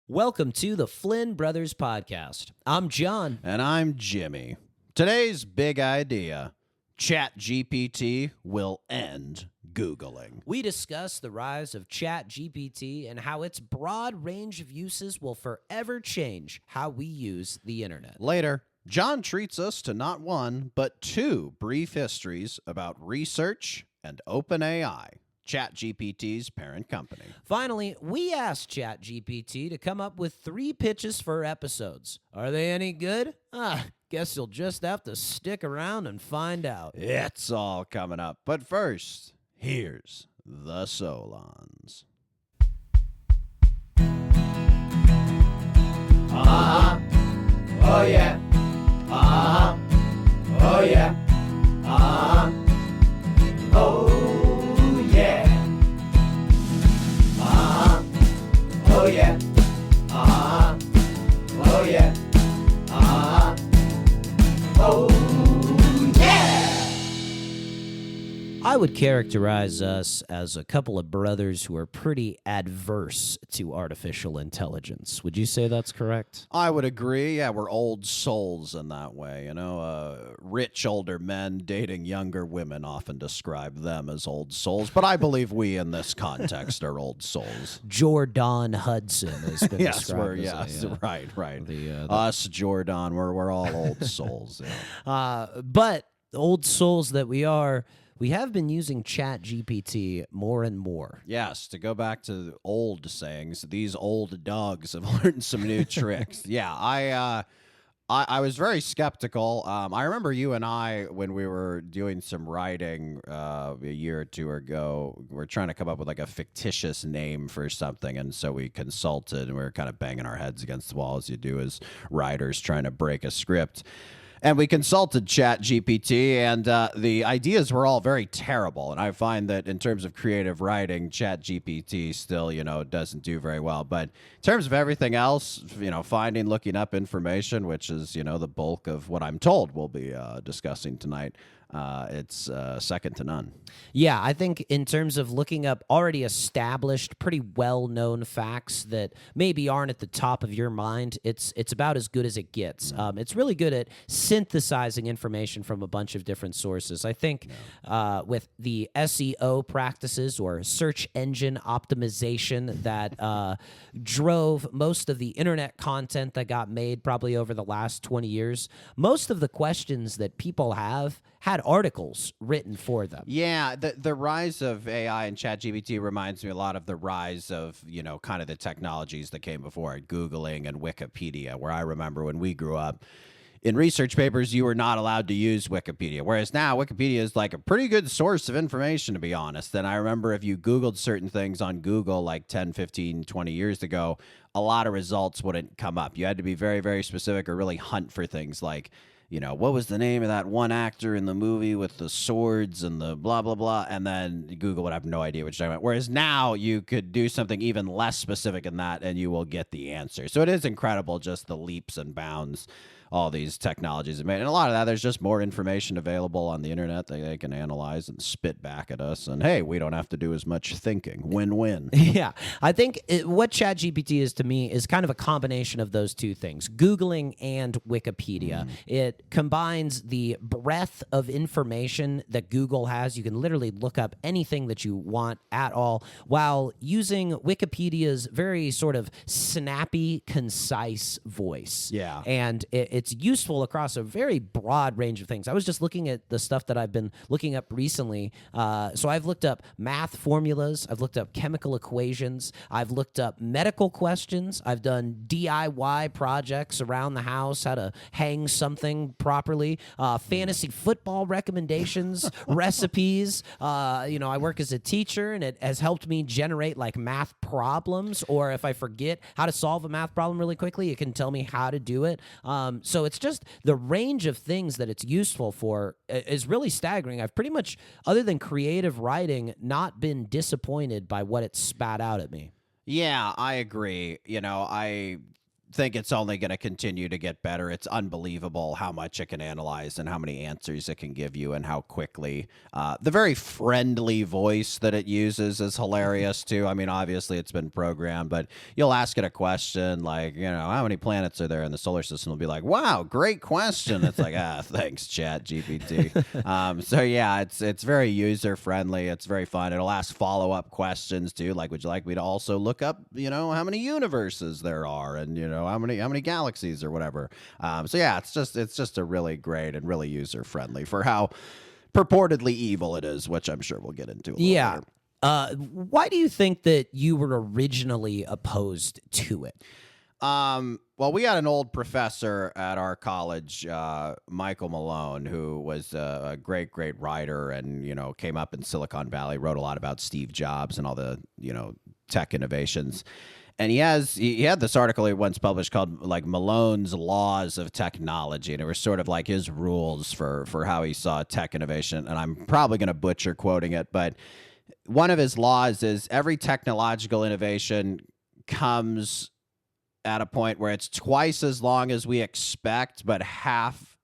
Welcome to the Flynn Brothers podcast. I'm John. And I'm Jimmy. Today's big idea: Chat GPT will end Googling. We discuss the rise of Chat GPT and how its broad range of uses will forever change how we use the internet. Later, John treats us to not one, but two brief histories about research and OpenAI, ChatGPT's parent company. Finally, we asked Chat GPT to come up with 3 pitches for episodes. Are they any good? Guess you'll just have to stick around and find out. It's all coming up. But first, here's the Solons. Uh-huh. Oh yeah. Uh-huh. Oh yeah. Uh-huh. Oh yeah. Uh-huh. Oh yeah. Uh-huh. Oh yeah. Uh-huh. Oh yeah. I would characterize us as a couple of brothers who are pretty adverse to artificial intelligence. Would you say that's correct? I would agree. Yeah, we're old souls in that way. Rich older men dating younger women often describe them as old souls. But I believe we, in this context, are old souls. Jordan Hudson has been described Right. Us, Jordan, we're all old souls. Yeah. But old souls that we are, we have been using Chat GPT more and more. Yes, to go back to old sayings, these old dogs have learned some new tricks. Yeah, I was very skeptical. I remember you and I, when we were doing some writing a year or two ago, we were trying to come up with like a fictitious name for something, and so we consulted, and we were kind of banging our heads against the wall as you do as writers trying to break a script. And we consulted Chat GPT, and the ideas were all very terrible. And I find that in terms of creative writing, Chat GPT still, doesn't do very well. But in terms of everything else, finding, looking up information, which is, the bulk of what I'm told we'll be discussing tonight, it's second to none. Yeah, I think in terms of looking up already established, pretty well-known facts that maybe aren't at the top of your mind, it's about as good as it gets. It's really good at synthesizing information from a bunch of different sources. I think with the SEO practices or search engine optimization that drove most of the internet content that got made probably over the last 20 years, most of the questions that people have had articles written for them. Yeah, the rise of AI and ChatGPT reminds me a lot of the rise of, kind of the technologies that came before it, Googling and Wikipedia, where I remember when we grew up, in research papers, you were not allowed to use Wikipedia, whereas now Wikipedia is like a pretty good source of information, to be honest. And I remember if you Googled certain things on Google like 10, 15, 20 years ago, a lot of results wouldn't come up. You had to be very, very specific or really hunt for things like, what was the name of that one actor in the movie with the swords and the blah, blah, blah, and then Google would have no idea what you're talking about. Whereas now you could do something even less specific than that and you will get the answer. So it is incredible just the leaps and bounds all these technologies have made. And a lot of that, there's just more information available on the internet that they can analyze and spit back at us. And hey, we don't have to do as much thinking. Win-win. Yeah. I think what ChatGPT is to me is kind of a combination of those two things, Googling and Wikipedia. It combines the breadth of information that Google has. You can literally look up anything that you want at all, while using Wikipedia's very sort of snappy, concise voice. Yeah. And it's useful across a very broad range of things. I was just looking at the stuff that I've been looking up recently. So I've looked up math formulas. I've looked up chemical equations. I've looked up medical questions. I've done DIY projects around the house, how to hang something properly, fantasy football recommendations, recipes. I work as a teacher, and it has helped me generate like math problems, or if I forget how to solve a math problem really quickly, it can tell me how to do it. So it's just the range of things that it's useful for is really staggering. I've pretty much, other than creative writing, not been disappointed by what it spat out at me. Yeah, I agree. I think it's only going to continue to get better. It's unbelievable how much it can analyze and how many answers it can give you and how quickly. The very friendly voice that it uses is hilarious too. I mean, obviously it's been programmed, but you'll ask it a question like, how many planets are there in the solar system? It'll be like, wow, great question. It's like, thanks, Chat GPT. So yeah, it's very user friendly. It's very fun. It'll ask follow-up questions too. Like, would you like me to also look up, how many universes there are and, how many galaxies or whatever. So yeah, it's just a really great and really user friendly for how purportedly evil it is, which I'm sure we'll get into. Yeah. Later. Why do you think that you were originally opposed to it? Well, we had an old professor at our college, Michael Malone, who was a great writer and, came up in Silicon Valley, wrote a lot about Steve Jobs and all the, tech innovations. And he had this article he once published called like Malone's Laws of Technology. And it was sort of like his rules for how he saw tech innovation. And I'm probably going to butcher quoting it, but one of his laws is every technological innovation comes at a point where it's twice as long as we expect, but half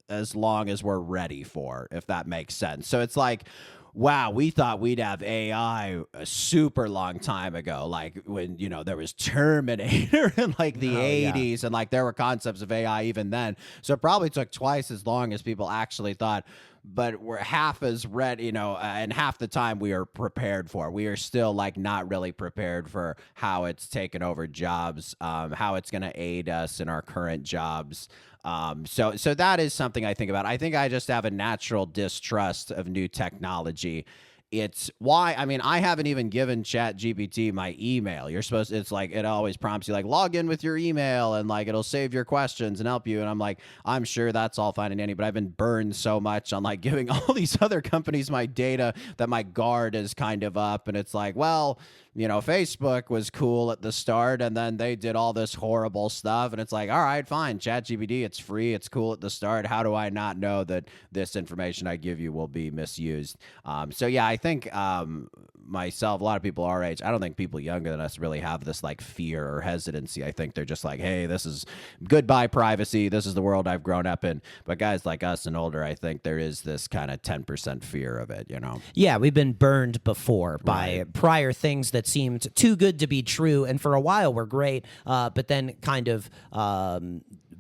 as long as we're ready for, if that makes sense. So it's like, wow, we thought we'd have AI a super long time ago, like when, there was Terminator in like the 80s and like there were concepts of AI even then. So it probably took twice as long as people actually thought, but we're half as ready, and half the time we are prepared for. We are still like not really prepared for how it's taken over jobs, how it's going to aid us in our current jobs. So that is something I think about. I think I just have a natural distrust of new technology. It's why, I haven't even given Chat GPT my email. It's like, it always prompts you like log in with your email and like, it'll save your questions and help you. And I'm like, I'm sure that's all fine and dandy, but I've been burned so much on like giving all these other companies my data that my guard is kind of up. And it's like, well, Facebook was cool at the start and then they did all this horrible stuff. And it's like, all right, fine. ChatGPT, it's free. It's cool at the start. How do I not know that this information I give you will be misused? So yeah, I think myself, a lot of people our age, I don't think people younger than us really have this like fear or hesitancy. I think they're just like, hey, this is goodbye privacy. This is the world I've grown up in. But guys like us and older, I think there is this kind of 10% fear of it, Yeah, we've been burned before by prior things that seemed too good to be true, and for a while were great, but then kind of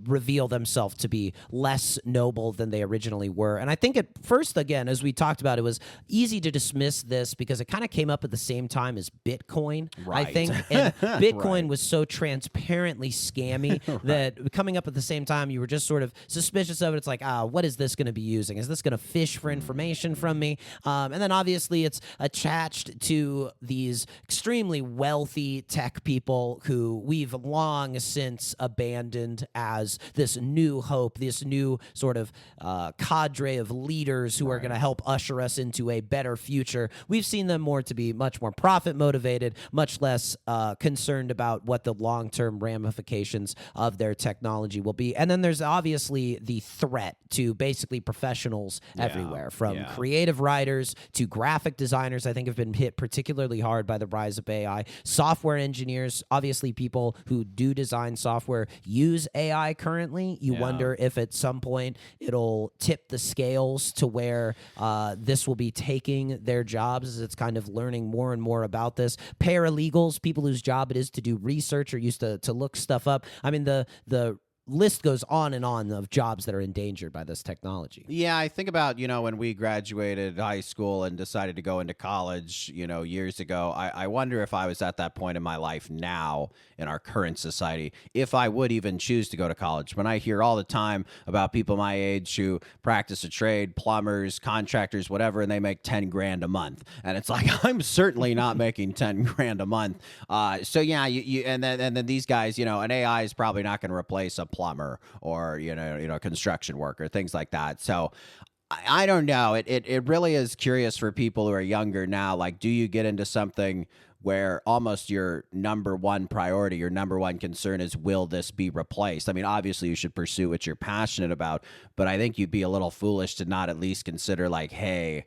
reveal themselves to be less noble than they originally were. And I think at first, again, as we talked about, it was easy to dismiss this because it kind of came up at the same time as Bitcoin, I think. And Bitcoin was so transparently scammy that coming up at the same time, you were just sort of suspicious of it. It's like, what is this going to be using? Is this going to fish for information from me? And then obviously it's attached to these extremely wealthy tech people who we've long since abandoned as this new hope, this new sort of cadre of leaders who are going to help usher us into a better future. We've seen them more to be much more profit motivated, much less concerned about what the long-term ramifications of their technology will be. And then there's obviously the threat to basically professionals everywhere, from creative writers to graphic designers. I think have been hit particularly hard by the rise of AI. Software engineers, obviously people who do design software use AI currently. You wonder if at some point it'll tip the scales to where this will be taking their jobs as it's kind of learning more and more about this. Paralegals, people whose job it is to do research or used to look stuff up. I mean, the list goes on and on of jobs that are endangered by this technology. Yeah, I think about, when we graduated high school and decided to go into college, years ago, I wonder if I was at that point in my life now in our current society, if I would even choose to go to college. When I hear all the time about people my age who practice a trade, plumbers, contractors, whatever, and they make 10 grand a month. And it's like, I'm certainly not making 10 grand a month. So yeah, and then these guys, an AI is probably not going to replace a plumber or construction worker, things like that. So I don't know. It really is curious for people who are younger now. Like, do you get into something where almost your number one priority, your number one concern is, will this be replaced? I mean, obviously you should pursue what you're passionate about, but I think you'd be a little foolish to not at least consider like, hey,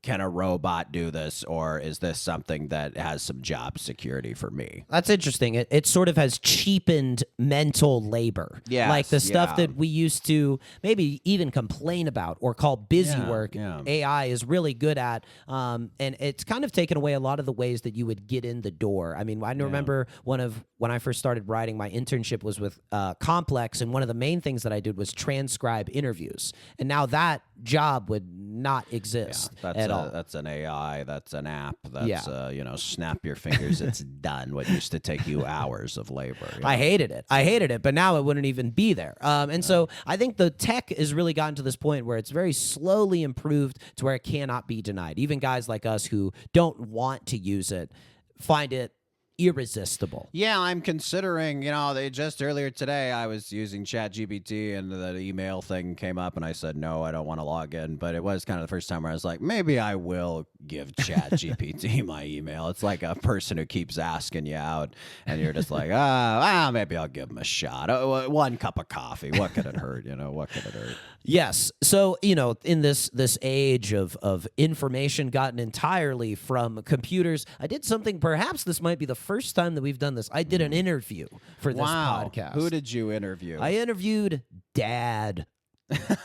can a robot do this, or is this something that has some job security for me? That's interesting. It sort of has cheapened mental labor. Yes, like the stuff yeah. that we used to maybe even complain about or call busy work, AI is really good at. And it's kind of taken away a lot of the ways that you would get in the door. I mean, I remember when I first started writing, my internship was with Complex, and one of the main things that I did was transcribe interviews. And now that job would not exist at all. That's an AI. That's an app. That's snap your fingers. It's done. What used to take you hours of labor. I hated it, but now it wouldn't even be there. So I think the tech has really gotten to this point where it's very slowly improved to where it cannot be denied. Even guys like us who don't want to use it find it irresistible. Yeah, I'm considering, just earlier today I was using Chat GPT and the email thing came up and I said, no, I don't want to log in. But it was kind of the first time where I was like, maybe I will give Chat GPT my email. It's like a person who keeps asking you out and you're just like, maybe I'll give him a shot. One cup of coffee. What could it hurt? What could it hurt? Yes. So, in this age of information gotten entirely from computers, I did something, perhaps this might be the first time that we've done this. I did an interview for this podcast. Who did you interview? I interviewed Dad.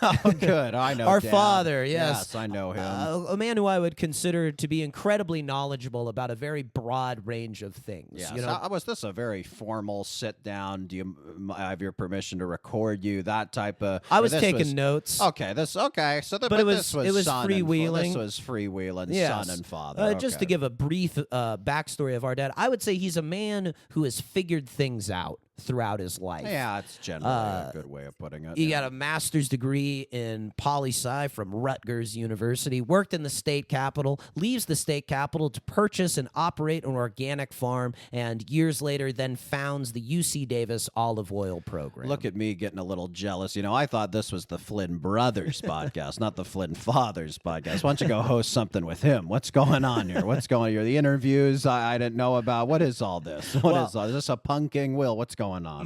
Oh, good. I know our Dad. father. Yes, I know him. A man who I would consider to be incredibly knowledgeable about a very broad range of things. Yes. Was this a very formal sit down? Do you have your permission to record you? That type of. I was taking notes. Okay. Okay. So, but it was freewheeling. This was freewheeling. Yes. Son and father. Just to give a brief backstory of our dad, I would say he's a man who has figured things out throughout his life. Yeah, it's generally a good way of putting it. He got a master's degree in poli-sci from Rutgers University, worked in the state capitol, leaves the state capitol to purchase and operate an organic farm, and years later then founds the UC Davis olive oil program. Look at me getting a little jealous. I thought this was the Flynn Brothers podcast, not the Flynn Fathers podcast. Why don't you go host something with him? What's going on here? What's going on here? The interviews I didn't know about. What is all this? Is this a punking Will? What's going on?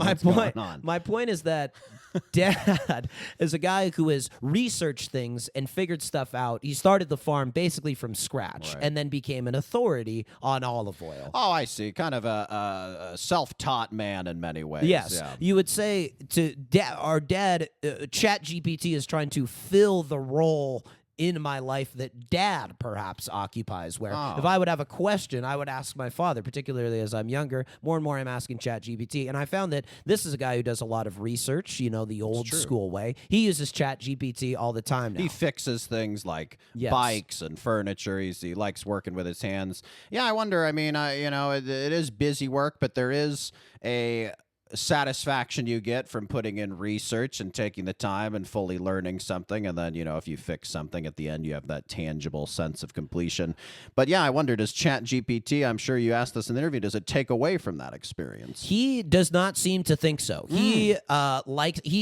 My point is that Dad is a guy who has researched things and figured stuff out. He started the farm basically from scratch and then became an authority on olive oil. Oh, I see. Kind of a self-taught man in many ways. Yes. Yeah. You would say to our dad, Chat GPT is trying to fill the role in my life that Dad perhaps occupies, where if I would have a question, I would ask my father, particularly as I'm younger. More and more I'm asking Chat GPT, and I found that this is a guy who does a lot of research, the old school way. He uses Chat GPT all the time now. He fixes things like bikes and furniture. He likes working with his hands. Yeah, I wonder, it is busy work, but there is a satisfaction you get from putting in research and taking the time and fully learning something, and then if you fix something at the end, you have that tangible sense of completion. But yeah, I wonder, does Chat GPT, I'm sure you asked this in the interview, does it take away from that experience? He does not seem to think so. He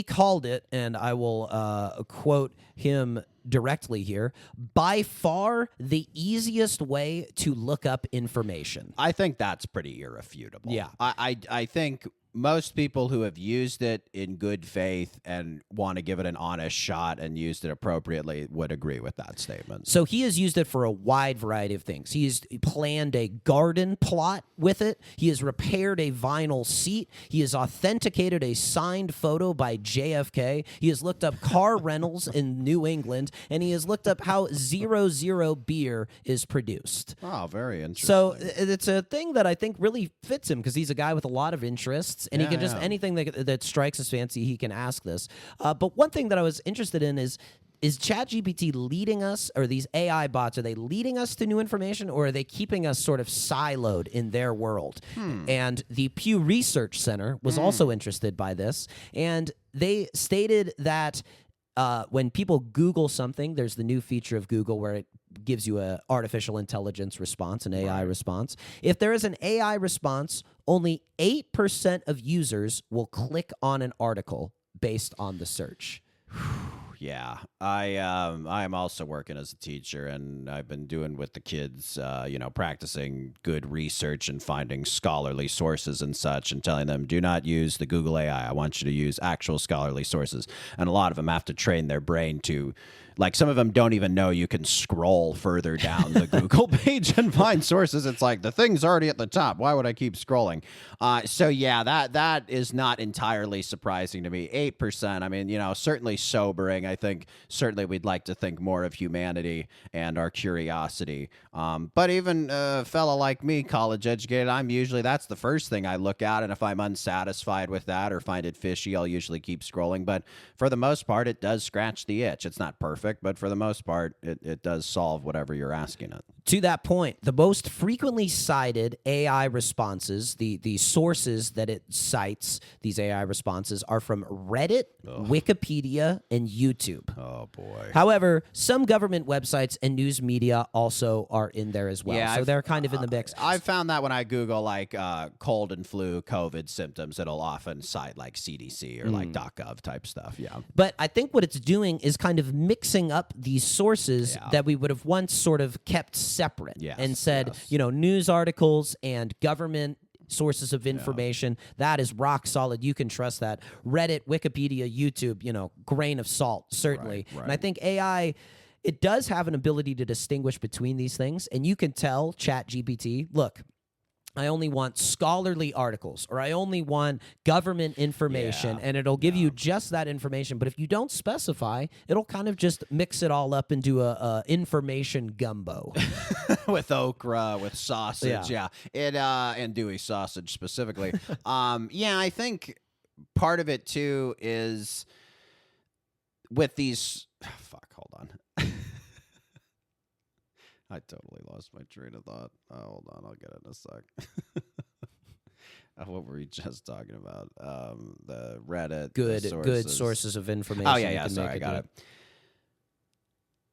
called it, and I will quote him directly here, by far the easiest way to look up information. I think that's pretty irrefutable. Yeah. I think most people who have used it in good faith and want to give it an honest shot and used it appropriately would agree with that statement. So he has used it for a wide variety of things. He's planned a garden plot with it. He has repaired a vinyl seat. He has authenticated a signed photo by JFK. He has looked up car rentals in New England, and he has looked up how 00 beer is produced. Oh, very interesting. So it's a thing that I think really fits him because he's a guy with a lot of interests. And he can just, anything that strikes his fancy, he can ask this. But one thing that I was interested in is ChatGPT leading us, or these AI bots, are they leading us to new information, or are they keeping us sort of siloed in their world? And the Pew Research Center was also interested by this, and they stated that when people Google something, there's the new feature of Google where it gives you an artificial intelligence response, an AI response. If there is an AI response, only 8% of users will click on an article based on the search. Yeah, I'm also working as a teacher, and I've been doing with the kids, practicing good research and finding scholarly sources and such, and telling them, do not use the Google AI. I want you to use actual scholarly sources. And a lot of them have to train their brain to like some of them don't even know you can scroll further down the Google page and find sources. It's like the thing's already at the top. Why would I keep scrolling? So yeah, that is not entirely surprising to me. 8%. I mean, certainly sobering. I think certainly we'd like to think more of humanity and our curiosity. But even a fella like me, college educated, that's the first thing I look at. And if I'm unsatisfied with that or find it fishy, I'll usually keep scrolling. But for the most part, it does scratch the itch. It's not perfect, but for the most part, it does solve whatever you're asking it. To that point, the most frequently cited AI responses, the sources that it cites, these AI responses, are from Reddit, Wikipedia, and YouTube. Oh, boy. However, some government websites and news media also are in there as well. Yeah, so they're kind of in the mix. I've found that when I Google like cold and flu COVID symptoms, it'll often cite like CDC or like .gov type stuff. Yeah. But I think what it's doing is kind of mixing up these sources that we would have once sort of kept separate and said, news articles and government sources of information, that is rock solid. You can trust that. Reddit, Wikipedia, YouTube, grain of salt, certainly. Right. And I think AI, it does have an ability to distinguish between these things. And you can tell Chat GPT, look, I only want scholarly articles, or I only want government information, and it'll give you just that information. But if you don't specify, it'll kind of just mix it all up into a information gumbo. With okra, with sausage, and andouille sausage specifically. I think part of it too is with these. Hold on. I totally lost my train of thought. Hold on, I'll get it in a sec. What were we just talking about? The Reddit. Good sources. sources of information. Oh, yeah, sorry, I got it.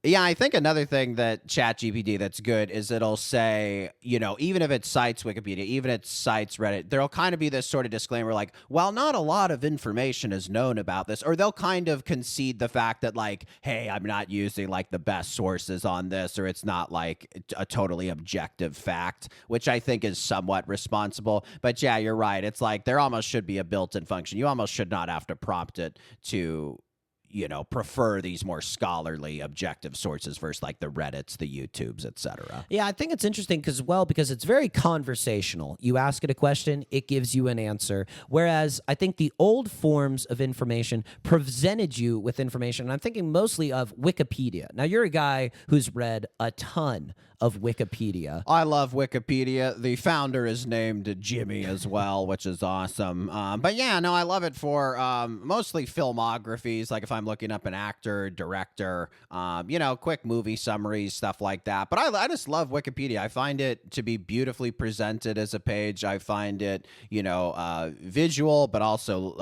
Yeah, I think another thing that Chat GPT that's good is it'll say, even if it cites Wikipedia, even if it cites Reddit, there'll kind of be this sort of disclaimer like, while not a lot of information is known about this, or they'll kind of concede the fact that like, hey, I'm not using like the best sources on this, or it's not like a totally objective fact, which I think is somewhat responsible. But yeah, you're right. It's like there almost should be a built-in function. You almost should not have to prompt it to prefer these more scholarly, objective sources versus like the Reddits, the YouTubes, etc. Yeah, I think it's interesting because it's very conversational. You ask it a question, it gives you an answer. Whereas I think the old forms of information presented you with information. And I'm thinking mostly of Wikipedia. Now, you're a guy who's read a ton of Wikipedia. I love Wikipedia. The founder is named Jimmy as well, which is awesome. But yeah, no, I love it for mostly filmographies, like if I'm looking up an actor, director, quick movie summaries, stuff like that. But I just love Wikipedia. I find it to be beautifully presented as a page. I find it, visual, but also,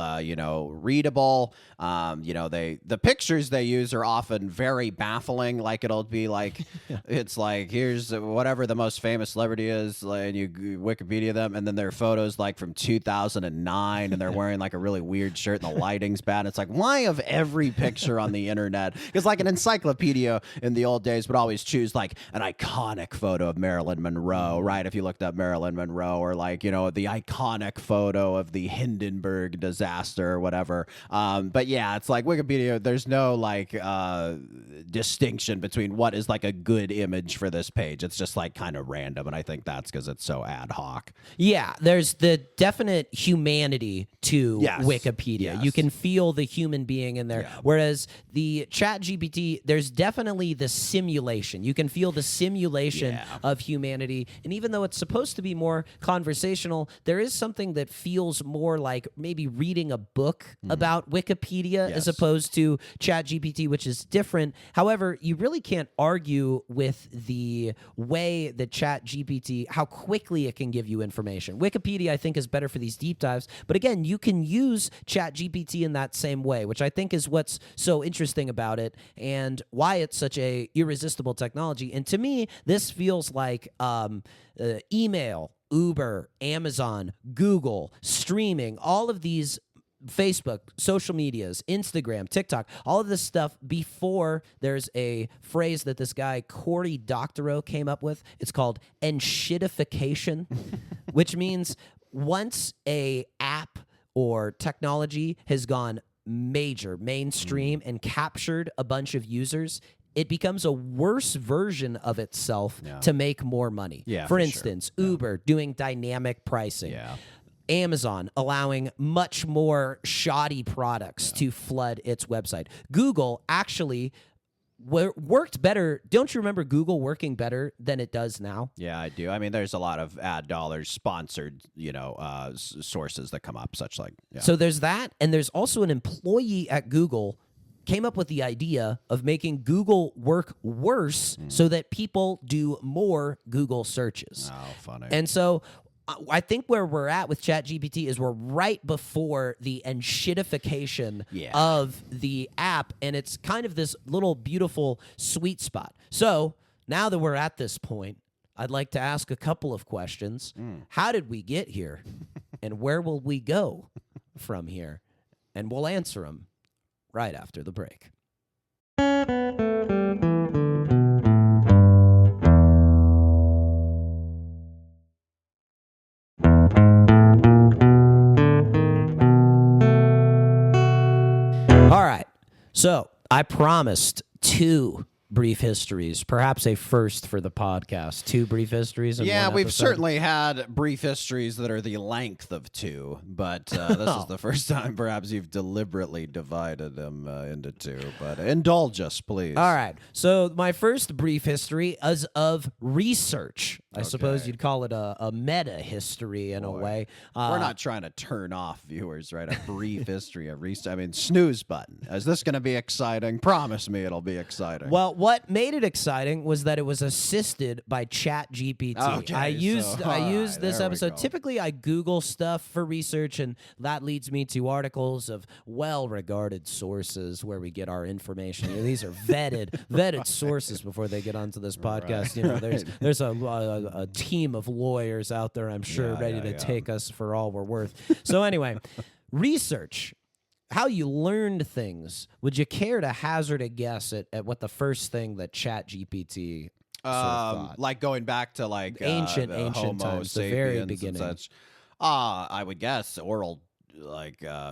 readable. The pictures they use are often very baffling. Like it'll be like, it's like, here's whatever the most famous celebrity is, and you Wikipedia them, and then their photos like from 2009, and they're wearing like a really weird shirt, and the lighting's bad. It's like, why of every picture on the internet? Because like an encyclopedia in the old days would always choose like an iconic photo of Marilyn Monroe, right? If you looked up Marilyn Monroe, or like, the iconic photo of the Hindenburg disaster or whatever. But yeah, it's like Wikipedia, there's no like distinction between what is like a good image for this page. It's just like kind of random, and I think that's because it's so ad hoc. Yeah, there's the definite humanity to Wikipedia. Yes. You can feel the human being in there. Whereas the Chat GPT, there's definitely the simulation. You can feel the simulation of humanity. And even though it's supposed to be more conversational, there is something that feels more like maybe reading a book about Wikipedia as opposed to Chat GPT, which is different. However, you really can't argue with the way that Chat GPT, how quickly it can give you information. Wikipedia, I think, is better for these deep dives. But again, you can use Chat GPT in that same way, which I think is what's so interesting about it and why it's such a irresistible technology. And to me, this feels like email, Uber, Amazon, Google, streaming, all of these, Facebook, social medias, Instagram, TikTok, all of this stuff before there's a phrase that this guy, Cory Doctorow, came up with. It's called enshittification, which means once a app or technology has gone mainstream and captured a bunch of users, it becomes a worse version of itself to make more money. Yeah, for for instance, Uber doing dynamic pricing. Yeah. Amazon allowing much more shoddy products to flood its website. Google actually worked better. Don't you remember Google working better than it does now? Yeah, I do. I mean, there's a lot of ad dollars sponsored, sources that come up, such like. Yeah. So there's that, and there's also an employee at Google came up with the idea of making Google work worse so that people do more Google searches. Oh, funny. And so I think where we're at with Chat GPT is we're right before the enshittification of the app, and it's kind of this little beautiful sweet spot. So now that we're at this point, I'd like to ask a couple of questions. How did we get here, and where will we go from here? And we'll answer them right after the break. All right, so I promised 2 brief histories, perhaps a first for the podcast. 2 brief histories. In one we've episode. certainly had brief histories that are the length of 2, but this is the first time perhaps you've deliberately divided them into 2. But indulge us, please. All right, so my first brief history is of research. I suppose you'd call it a meta history in a way. We're not trying to turn off viewers, right? A brief history of research. I mean, snooze button. Is this going to be exciting? Promise me it'll be exciting. Well, what made it exciting was that it was assisted by Chat GPT. Okay, I used this there we episode. go. Typically, I Google stuff for research, and that leads me to articles of well-regarded sources where we get our information. These are vetted sources before they get onto this podcast. There's a team of lawyers out there, I'm sure, ready to take us for all we're worth. So anyway, research. How you learned things. Would you care to hazard a guess at what the first thing that Chat GPT sort of thought? Like going back to like ancient Homo times, the very sapiens beginning. and such. I would guess oral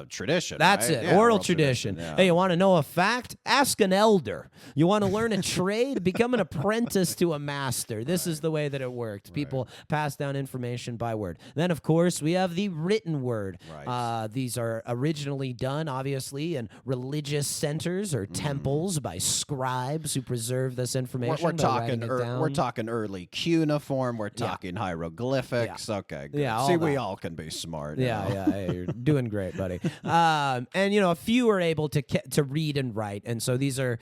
tradition. That's right? it. Yeah, oral tradition. Yeah. Hey, you want to know a fact? Ask an elder. You want to learn a trade? Become an apprentice to a master. This is the way that it worked. People pass down information by word. Then, of course, we have the written word. Right. These are originally done, obviously, in religious centers or temples by scribes who preserve this information. We're by talking. writing it down. We're talking early cuneiform. We're talking hieroglyphics. Okay. Good. Yeah, all See, we that. all can be smart. Hey, you're doing great, buddy. And a few are able to read and write, and so these are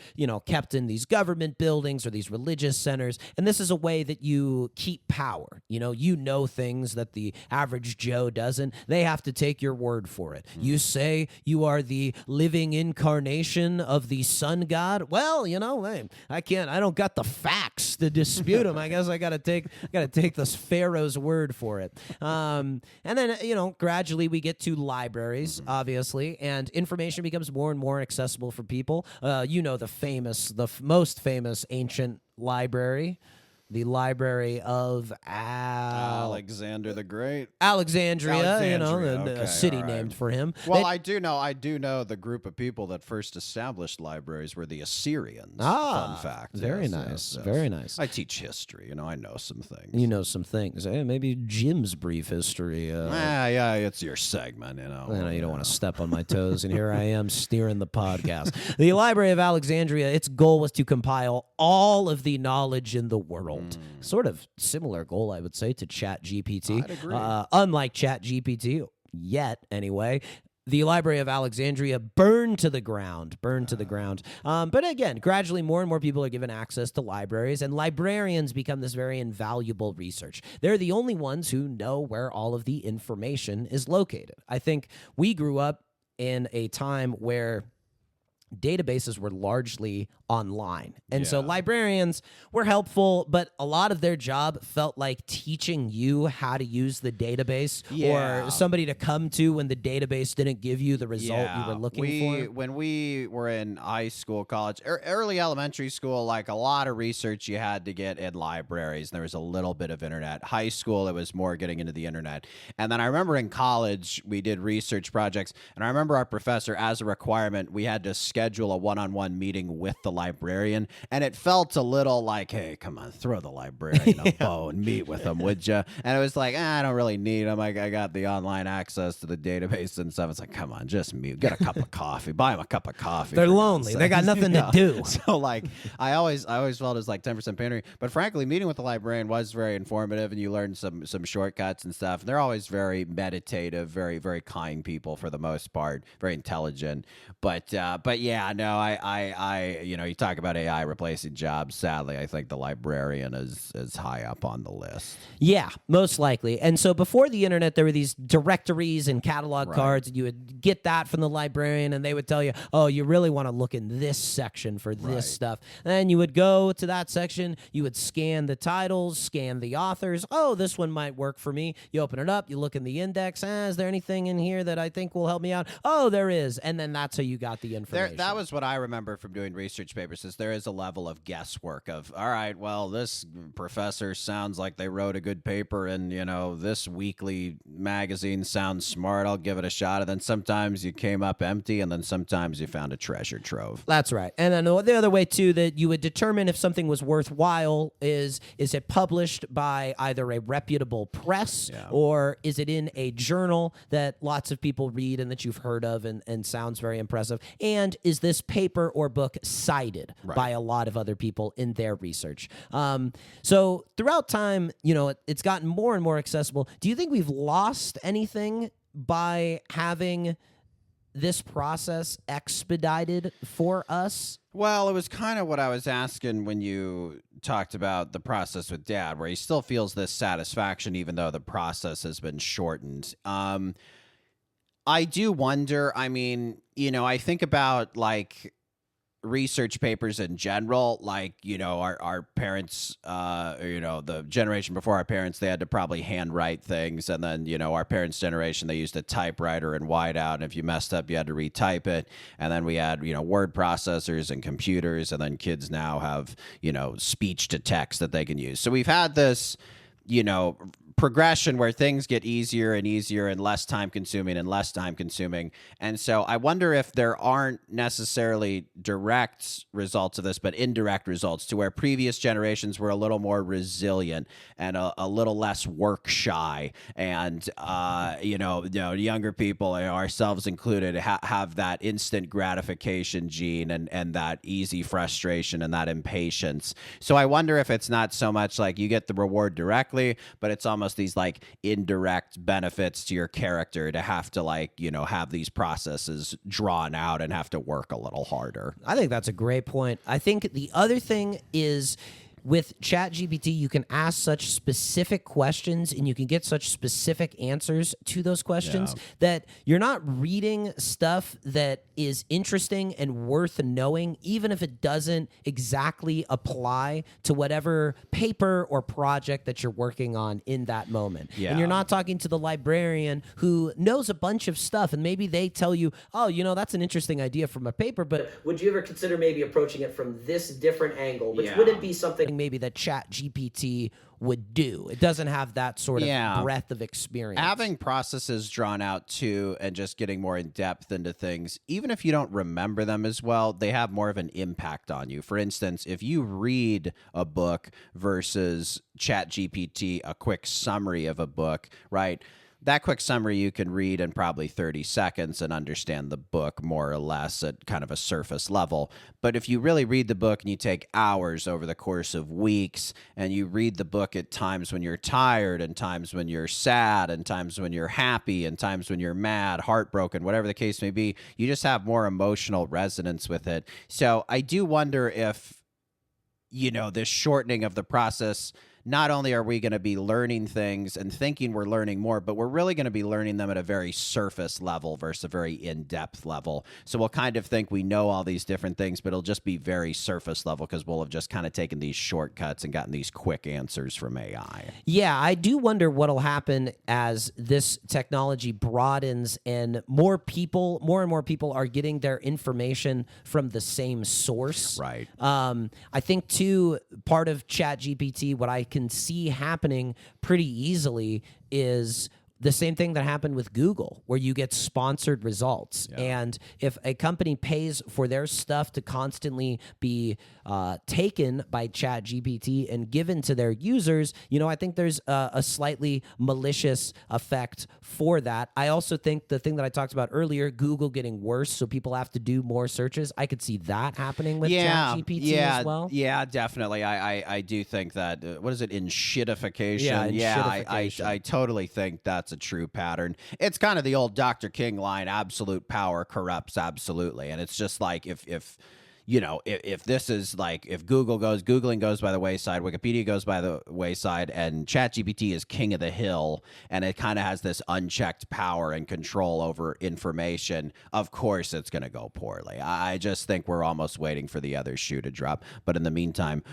kept in these government buildings or these religious centers. And this is a way that you keep power. You know things that the average Joe doesn't. They have to take your word for it. You say you are the living incarnation of the sun god. Well, hey, I can't. I don't got the facts to dispute them. I guess I gotta take this pharaoh's word for it. And then gradually we get to libraries, obviously, and information becomes more and more accessible for people. The most famous ancient library, the Library of Alexander the Great. Alexandria, Alexandria, a city all right. named for him. Well, I do know the group of people that first established libraries were the Assyrians. Fun fact. Very Yes, nice. yes. Very nice. I teach history. I know some things. You know some things. Maybe Jim's brief history. Yeah, it's your segment, I know you don't want to step on my toes, and here I am steering the podcast. The Library of Alexandria, its goal was to compile all of the knowledge in the world. Sort of similar goal, I would say, to Chat GPT. I'd agree. Unlike Chat GPT, yet anyway, the Library of Alexandria burned to the ground. But again, gradually more and more people are given access to libraries, and librarians become this very invaluable research. They're the only ones who know where all of the information is located. I think we grew up in a time where databases were largely online. And so Yeah. librarians were helpful, but a lot of their job felt like teaching you how to use the database Yeah. or somebody to come to when the database didn't give you the result you were looking for. When we were in high school, college, early elementary school, like a lot of research you had to get in libraries. There was a little bit of internet. High school, it was more getting into the internet. And then I remember in college, we did research projects. And I remember our professor, as a requirement, we had to schedule a one-on-one meeting with the librarian. And it felt a little like, hey, come on, throw the librarian a bone, meet with him, would you? And it was like, I don't really need him. I got the online access to the database and stuff. It's like, come on, just meet. Get a cup of coffee. Buy him a cup of coffee. They're for God's lonely. They sakes. got nothing to do. So like, I always felt it was like 10% pandering. But frankly, meeting with the librarian was very informative, and you learned some shortcuts and stuff. And they're always very meditative, very very kind people for the most part, very intelligent. But yeah, no, I you talk about AI replacing jobs. Sadly, I think the librarian is high up on the list. Yeah, most likely. And so before the internet, there were these directories and catalog cards, and you would get that from the librarian, and they would tell you, oh, you really want to look in this section for this stuff. And then you would go to that section, you would scan the titles, scan the authors. Oh, this one might work for me. You open it up, you look in the index. Is there anything in here that I think will help me out? Oh, there is. And then that's how you got the information. That was what I remember from doing research papers, is there is a level of guesswork of, all right, well, this professor sounds like they wrote a good paper, and, this weekly magazine sounds smart. I'll give it a shot. And then sometimes you came up empty, and then sometimes you found a treasure trove. That's right. And then the other way, too, that you would determine if something was worthwhile is it published by either a reputable press or is it in a journal that lots of people read and that you've heard of and sounds very impressive? And is this paper or book cited by a lot of other people in their research? So throughout time, it's gotten more and more accessible. Do you think we've lost anything by having this process expedited for us? Well, it was kind of what I was asking when you talked about the process with Dad, where he still feels this satisfaction even though the process has been shortened. I do wonder, I think about like research papers in general, like, our parents, the generation before our parents, they had to probably handwrite things. And then, our parents' generation, they used a typewriter and whiteout. And if you messed up, you had to retype it. And then we had, word processors and computers. And then kids now have, speech to text that they can use. So we've had this, progression where things get easier and easier and less time consuming and less time consuming. And so I wonder if there aren't necessarily direct results of this, but indirect results, to where previous generations were a little more resilient and a little less work shy. And, younger people, ourselves included, have that instant gratification gene and that easy frustration and that impatience. So I wonder if it's not so much like you get the reward directly, but it's almost these like indirect benefits to your character to have to have these processes drawn out and have to work a little harder. I think that's a great point. I think the other thing is, with Chat GPT, you can ask such specific questions and you can get such specific answers to those questions that you're not reading stuff that is interesting and worth knowing, even if it doesn't exactly apply to whatever paper or project that you're working on in that moment. Yeah. And you're not talking to the librarian who knows a bunch of stuff, and maybe they tell you, oh, that's an interesting idea from a paper, but would you ever consider maybe approaching it from this different angle, which wouldn't be something maybe that Chat GPT would do. It doesn't have that sort of breadth of experience. Having processes drawn out too, and just getting more in depth into things, even if you don't remember them as well, they have more of an impact on you. For instance, if you read a book versus Chat GPT, a quick summary of a book, right? That quick summary you can read in probably 30 seconds and understand the book more or less at kind of a surface level. But if you really read the book and you take hours over the course of weeks, and you read the book at times when you're tired and times when you're sad and times when you're happy and times when you're mad, heartbroken, whatever the case may be, you just have more emotional resonance with it. So I do wonder if, this shortening of the process not only are we going to be learning things and thinking we're learning more, but we're really going to be learning them at a very surface level versus a very in-depth level. So we'll kind of think we know all these different things, but it'll just be very surface level because we'll have just kind of taken these shortcuts and gotten these quick answers from AI. Yeah, I do wonder what'll happen as this technology broadens and more and more people are getting their information from the same source. Right. I think too, part of Chat GPT, what I can see happening pretty easily is the same thing that happened with Google, where you get sponsored results. Yeah. And if a company pays for their stuff to constantly be taken by Chat GPT and given to their users, I think there's a slightly malicious effect for that. I also think the thing that I talked about earlier, Google getting worse, so people have to do more searches. I could see that happening with Chat GPT as well. Yeah, definitely. I do think that, what is it, enshittification? I totally think that's a true pattern. It's kind of the old Dr. King line, absolute power corrupts absolutely. And it's just like if this is like, if Googling goes by the wayside, Wikipedia goes by the wayside, and ChatGPT is king of the hill, and it kind of has this unchecked power and control over information, of course it's going to go poorly. I just think we're almost waiting for the other shoe to drop. But in the meantime,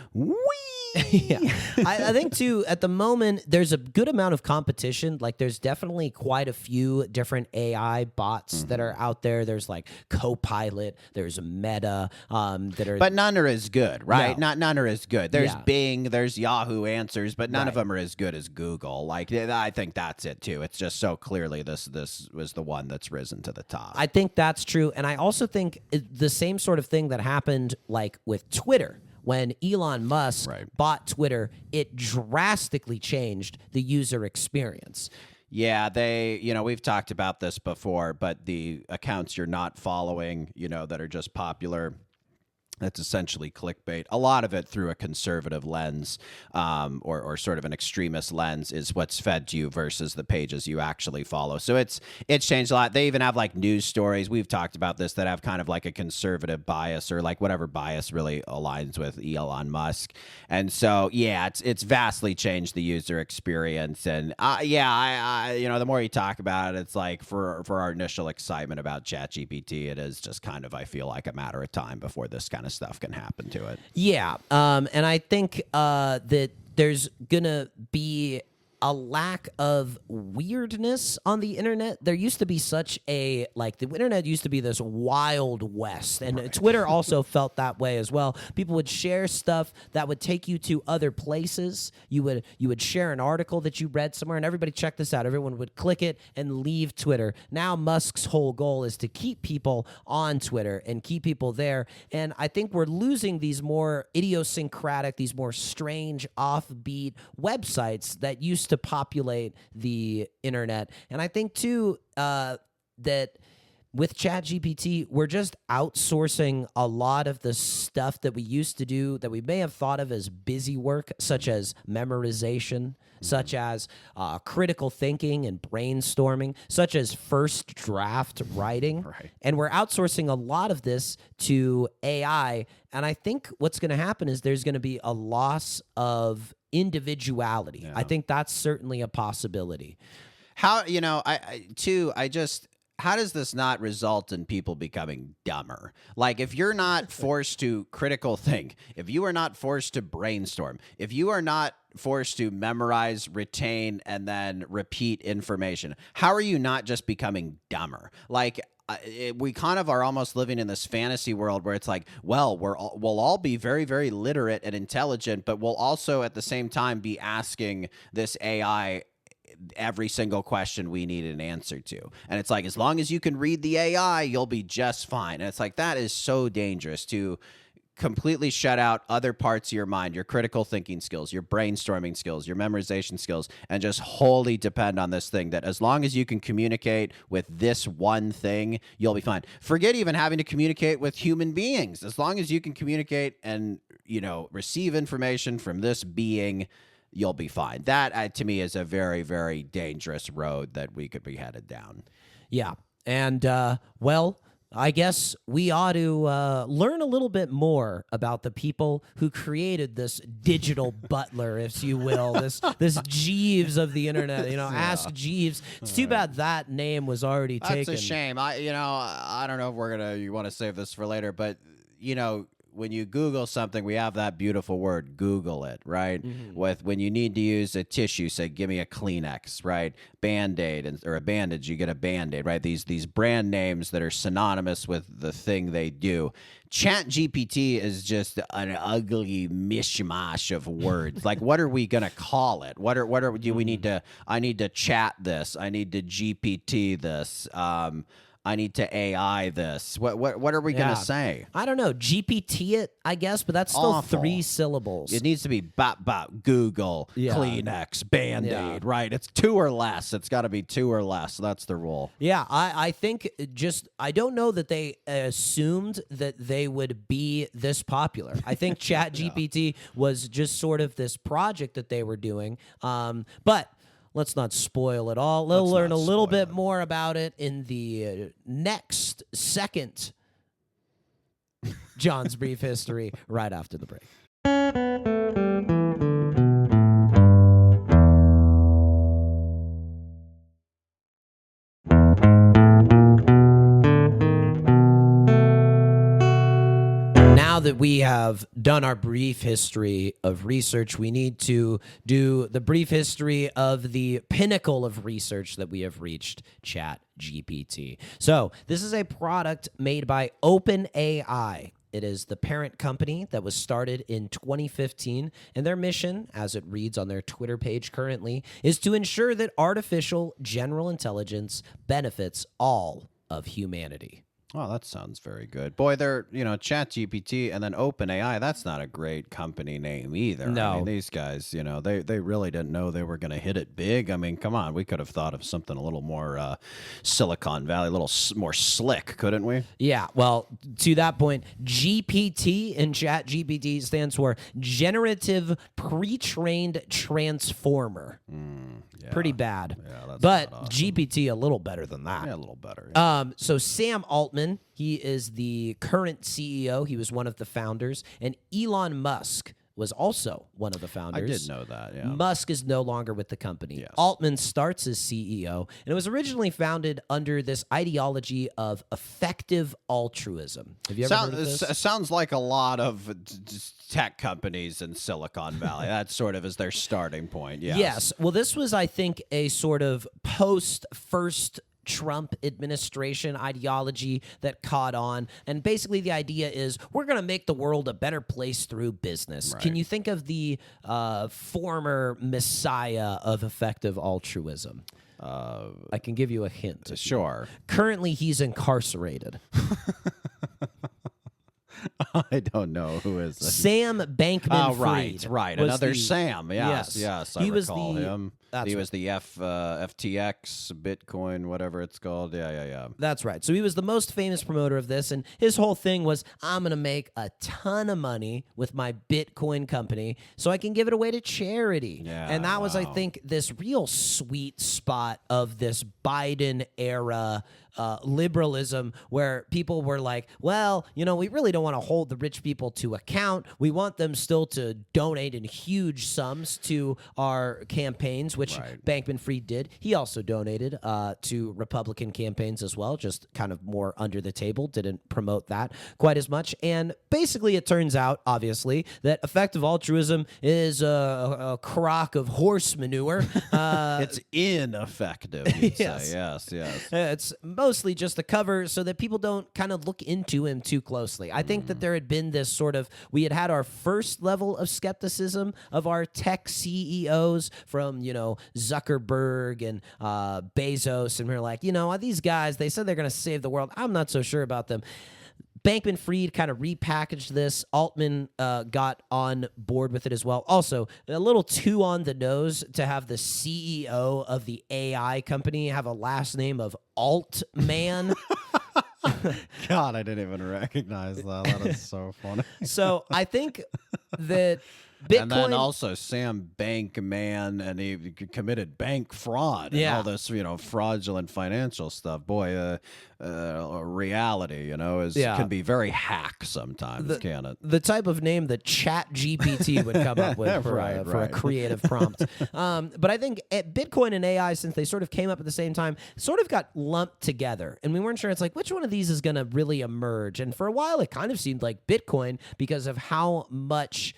Yeah. I think too, at the moment, there's a good amount of competition. Like there's definitely quite a few different AI bots that are out there. There's like Copilot, there's Meta, that are. But none are as good, right? No. None are as good. There's Bing, there's Yahoo Answers, but none of Right. them are as good as Google. Like I think that's it too. It's just so clearly this was the one that's risen to the top. I think that's true. And I also think the same sort of thing that happened like with Twitter. When Elon Musk bought Twitter, it drastically changed the user experience. Yeah, we've talked about this before, but the accounts you're not following, that are just popular, that's essentially clickbait. A lot of it through a conservative lens, or sort of an extremist lens, is what's fed to you versus the pages you actually follow. So it's changed a lot. They even have like news stories. We've talked about this that have kind of like a conservative bias, or like whatever bias really aligns with Elon Musk. And so it's vastly changed the user experience. And the more you talk about it, it's like for our initial excitement about ChatGPT, it is just kind of, I feel like, a matter of time before this kind of stuff can happen to it. Yeah. And I think that there's going to be a lack of weirdness on the internet. There used to be the internet used to be this wild west, and Twitter also felt that way as well. People would share stuff that would take you to other places. You would share an article that you read somewhere, and everybody, check this out. Everyone would click it and leave Twitter. Now Musk's whole goal is to keep people on Twitter and keep people there. And I think we're losing these more idiosyncratic, these more strange, offbeat websites that used to populate the internet. And I think too that with ChatGPT, we're just outsourcing a lot of the stuff that we used to do that we may have thought of as busy work, such as memorization, such as critical thinking and brainstorming, such as first draft writing. Right. And we're outsourcing a lot of this to AI. And I think what's going to happen is there's going to be a loss of individuality. Yeah. I think that's certainly a possibility. How, how does this not result in people becoming dumber? Like, if you're not forced to critical think, if you are not forced to brainstorm, if you are not forced to memorize, retain, and then repeat information, how are you not just becoming dumber? Like, we kind of are almost living in this fantasy world where it's like, well, we'll all be very, very literate and intelligent, but we'll also at the same time be asking this AI every single question we need an answer to. And it's like, as long as you can read the AI, you'll be just fine. And it's like, that is so dangerous to completely shut out other parts of your mind, your critical thinking skills, your brainstorming skills, your memorization skills, and just wholly depend on this thing that as long as you can communicate with this one thing, you'll be fine. Forget even having to communicate with human beings. As long as you can communicate and, receive information from this being, you'll be fine. That, to me, is a very, very dangerous road that we could be headed down. Yeah. And, I guess we ought to learn a little bit more about the people who created this digital butler, if you will, this Jeeves of the internet. Ask Jeeves. It's too bad that name was already taken. That's a shame. I don't know if you want to save this for later, but when you Google something, we have that beautiful word, Google it, right? When you need to use a tissue, say, give me a Kleenex, right? Band-Aid or a bandage, you get a Band-Aid, right? These brand names that are synonymous with the thing they do. Chat GPT is just an ugly mishmash of words. Like, what are we gonna call it? Do we need to? I need to chat this. I need to GPT this. I need to AI this. What are we gonna say? I don't know. GPT it, I guess, but that's still Awful. 3 syllables. It needs to be Google, Kleenex, Band-Aid, right? It's 2 or less. It's got to be 2 or less. That's the rule. Yeah, I think I don't know that they assumed that they would be this popular. I think Chat GPT was just sort of this project that they were doing. But let's not spoil it all. We'll learn a little bit more about it in the next second John's Brief History right after the break. Now that we have done our brief history of research, we need to do the brief history of the pinnacle of research that we have reached, Chat GPT. So this is a product made by OpenAI. It is the parent company that was started in 2015, and their mission, as it reads on their Twitter page currently, is to ensure that artificial general intelligence benefits all of humanity. Oh, that sounds very good. Boy, they're, Chat GPT and then OpenAI, that's not a great company name either. No. I mean, these guys, they really didn't know they were going to hit it big. I mean, come on. We could have thought of something a little more Silicon Valley, a little more slick, couldn't we? Yeah, well, to that point, GPT in Chat GPT stands for Generative Pre-trained Transformer. Yeah. Pretty bad. Yeah, that's but not awesome. GPT a little better than that. Yeah, a little better. Yeah. So Sam Altman, he is the current CEO. He was one of the founders. And Elon Musk was also one of the I founders. did know that, yeah. Musk is no longer with the company. Yes. Altman starts as CEO, and it was originally founded under this ideology of effective altruism. Have you ever heard of this? Sounds like a lot of tech companies in Silicon Valley. That sort of is their starting point. Yes. Well, this was, I think, a sort of post-first Trump administration ideology that caught on. And basically the idea is we're going to make the world a better place through business. Right. Can you think of the former messiah of effective altruism? I can give you a hint. Sure. Currently, he's incarcerated. I don't know who is this. Sam Bankman-Fried. Right. was Another the- Sam. Yes. I He was recall the- him. that's He right. was the FTX, Bitcoin, whatever it's called. Yeah. That's right. So he was the most famous promoter of this, and his whole thing was, I'm going to make a ton of money with my Bitcoin company so I can give it away to charity. Yeah, and that was, I wow. think, this real sweet spot of this Biden era liberalism where people were like, well, we really don't want to hold the rich people to account. We want them still to donate in huge sums to our campaigns, which Right. Bankman-Fried did. He also donated to Republican campaigns as well, just kind of more under the table, didn't promote that quite as much. And basically it turns out, obviously, that effective altruism is a crock of horse manure. It's ineffective, you'd Yes. say. Yes. It's mostly just a cover so that people don't kind of look into him too closely. I think that there had been this sort of, we had our first level of skepticism of our tech CEOs from, Zuckerberg and Bezos. And we we're like, these guys, they said they're going to save the world. I'm not so sure about them. Bankman-Fried kind of repackaged this. Altman got on board with it as well. Also, a little too on the nose to have the CEO of the AI company have a last name of Altman. God, I didn't even recognize that. That is so funny. So I think that And then Bitcoin- also Sam Bankman, and he committed bank fraud and all this, fraudulent financial stuff. Boy, reality, can be very hack sometimes, can it? The type of name that Chat GPT would come up with for a creative prompt. But I think Bitcoin and AI, since they sort of came up at the same time, sort of got lumped together. And we weren't sure, it's like, which one of these is going to really emerge? And for a while, it kind of seemed like Bitcoin because of how much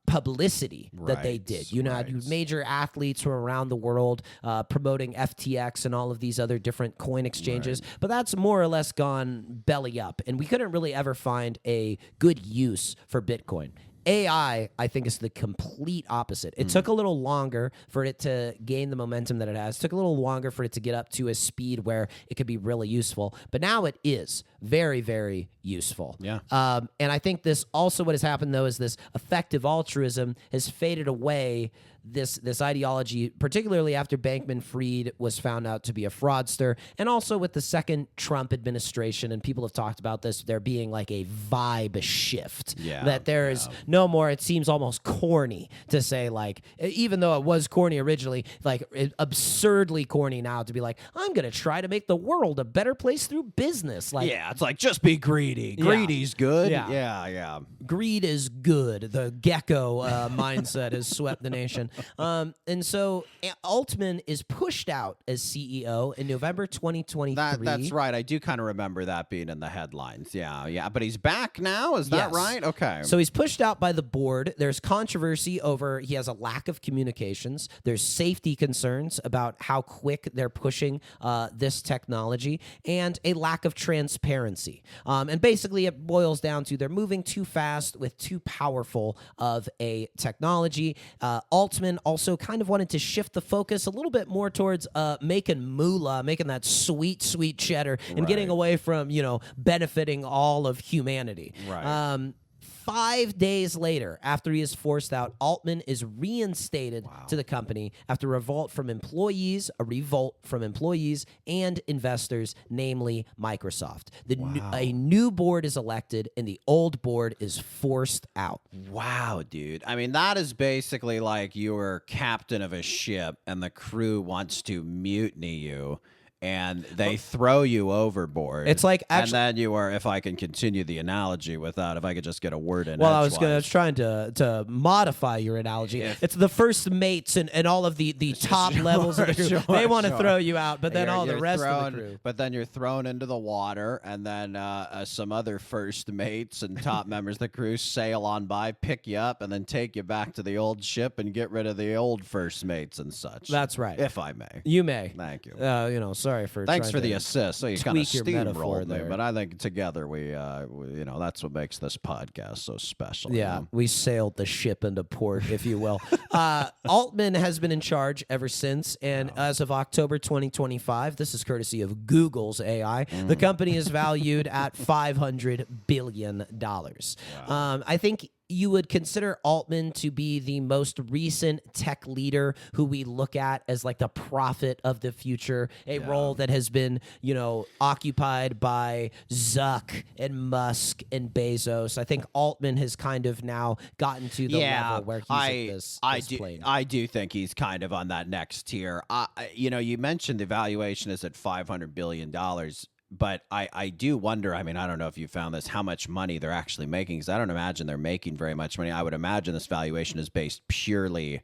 publicity that they did. Had major athletes from around the world promoting FTX and all of these other different coin exchanges, but that's more or less gone belly up, and we couldn't really ever find a good use for Bitcoin. AI, I think, is the complete opposite. It took a little longer for it to gain the momentum that it has. It took a little longer for it to get up to a speed where it could be really useful. But now it is very, very useful. Yeah. And I think this also, what has happened, though, is this effective altruism has faded away. This ideology, particularly after Bankman-Fried was found out to be a fraudster, and also with the second Trump administration, and people have talked about this, there being like a vibe shift. That there is no more, it seems almost corny to say, like, even though it was corny originally, like absurdly corny now to be like, I'm going to try to make the world a better place through business. Like, it's like, just be greedy. Greedy's good. Yeah. Greed is good. The gecko mindset has swept the nation. And so Altman is pushed out as CEO in November 2023. That's right. I do kind of remember that being in the headlines. Yeah. But he's back now? Is that right? Okay. So he's pushed out by the board. There's controversy over, he has a lack of communications. There's safety concerns about how quick they're pushing this technology, and a lack of transparency. And basically it boils down to they're moving too fast with too powerful of a technology. Altman also kind of wanted to shift the focus a little bit more towards making moolah, making that sweet, sweet cheddar, and getting away from, benefiting all of humanity. Right. 5 days later, after he is forced out, Altman is reinstated to the company after a revolt from employees and investors, namely Microsoft. A new board is elected, and the old board is forced out. Wow, dude. I mean, that is basically like you're captain of a ship, and the crew wants to mutiny you, and they throw you overboard. It's like, and then you are, if I can continue the analogy without, if I could just get a word in. Well, I was trying to modify your analogy. It's the first mates and all of the top levels of the crew. They want to throw you out, but then all the rest of the crew. But then you're thrown into the water, and then some other first mates and top members of the crew sail on by, pick you up, and then take you back to the old ship and get rid of the old first mates and such. That's right. If I may. You may. Thank you. Sorry for Thanks for the assist. So you kind of steamrolled me, but I think together we that's what makes this podcast so special. Yeah, we sailed the ship into port, if you will. Altman has been in charge ever since, and as of October 2025, this is courtesy of Google's AI, the company is valued at $500 billion. I think you would consider Altman to be the most recent tech leader who we look at as like the prophet of the future, a role that has been, occupied by Zuck and Musk and Bezos. I think Altman has kind of now gotten to the level where he's at this plane. I do think he's kind of on that next tier. You mentioned the valuation is at $500 billion. But I do wonder, I mean, I don't know if you found this, how much money they're actually making, because I don't imagine they're making very much money. I would imagine this valuation is based purely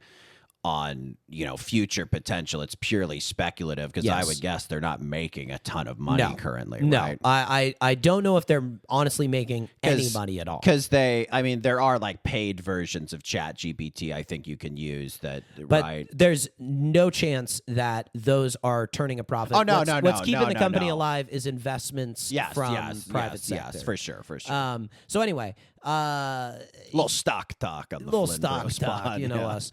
on, future potential. It's purely speculative, because I would guess they're not making a ton of money currently, right? I don't know if they're honestly making any money at all. Because there are like paid versions of Chat GPT I think you can use that, but there's no chance that those are turning a profit. Oh, no, What's keeping the company alive is investments from private sector. Yes, for sure. So anyway, little stock talk on the Flynn Bros pod, us.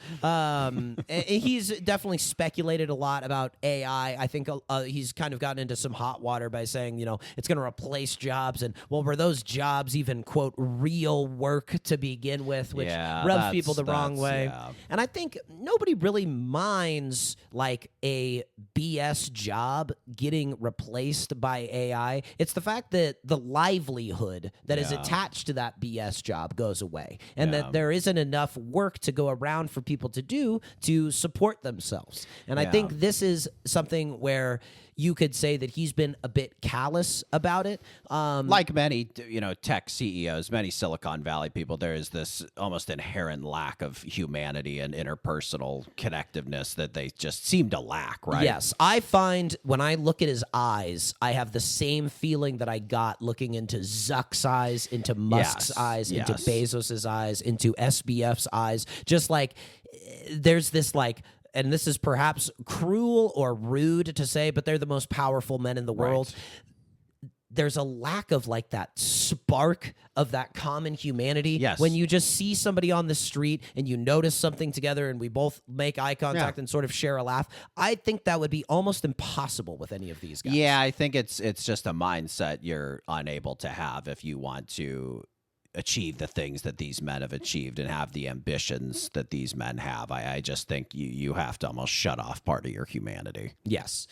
He's definitely speculated a lot about AI. I think he's kind of gotten into some hot water by saying, it's going to replace jobs, and were those jobs even, quote, real work to begin with, which rubs people the wrong way. Yeah. And I think nobody really minds like a BS job getting replaced by AI. It's the fact that the livelihood that is attached to that BS BS job goes away, and that there isn't enough work to go around for people to do to support themselves. And I think this is something where you could say that he's been a bit callous about it. Like many, tech CEOs, many Silicon Valley people, there is this almost inherent lack of humanity and interpersonal connectiveness that they just seem to lack, right? Yes. I find when I look at his eyes, I have the same feeling that I got looking into Zuck's eyes, into Musk's eyes, into Bezos's eyes, into SBF's eyes. Just like there's this like, and this is perhaps cruel or rude to say, but they're the most powerful men in the world. There's a lack of like that spark of that common humanity. Yes. When you just see somebody on the street and you notice something together and we both make eye contact and sort of share a laugh, I think that would be almost impossible with any of these guys. Yeah, I think it's just a mindset you're unable to have if you want to achieve the things that these men have achieved and have the ambitions that these men have. I just think you have to almost shut off part of your humanity. Yes.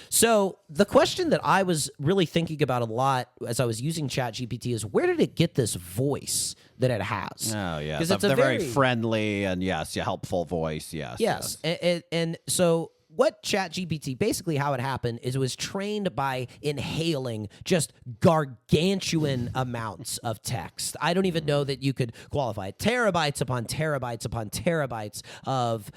So the question that I was really thinking about a lot as I was using Chat GPT is, where did it get this voice that it has? Oh, yeah. Because it's a a very friendly and, helpful voice. Yes. And so what Chat GPT, basically how it happened is it was trained by inhaling just gargantuan amounts of text. I don't even know that you could qualify it. Terabytes upon terabytes upon terabytes of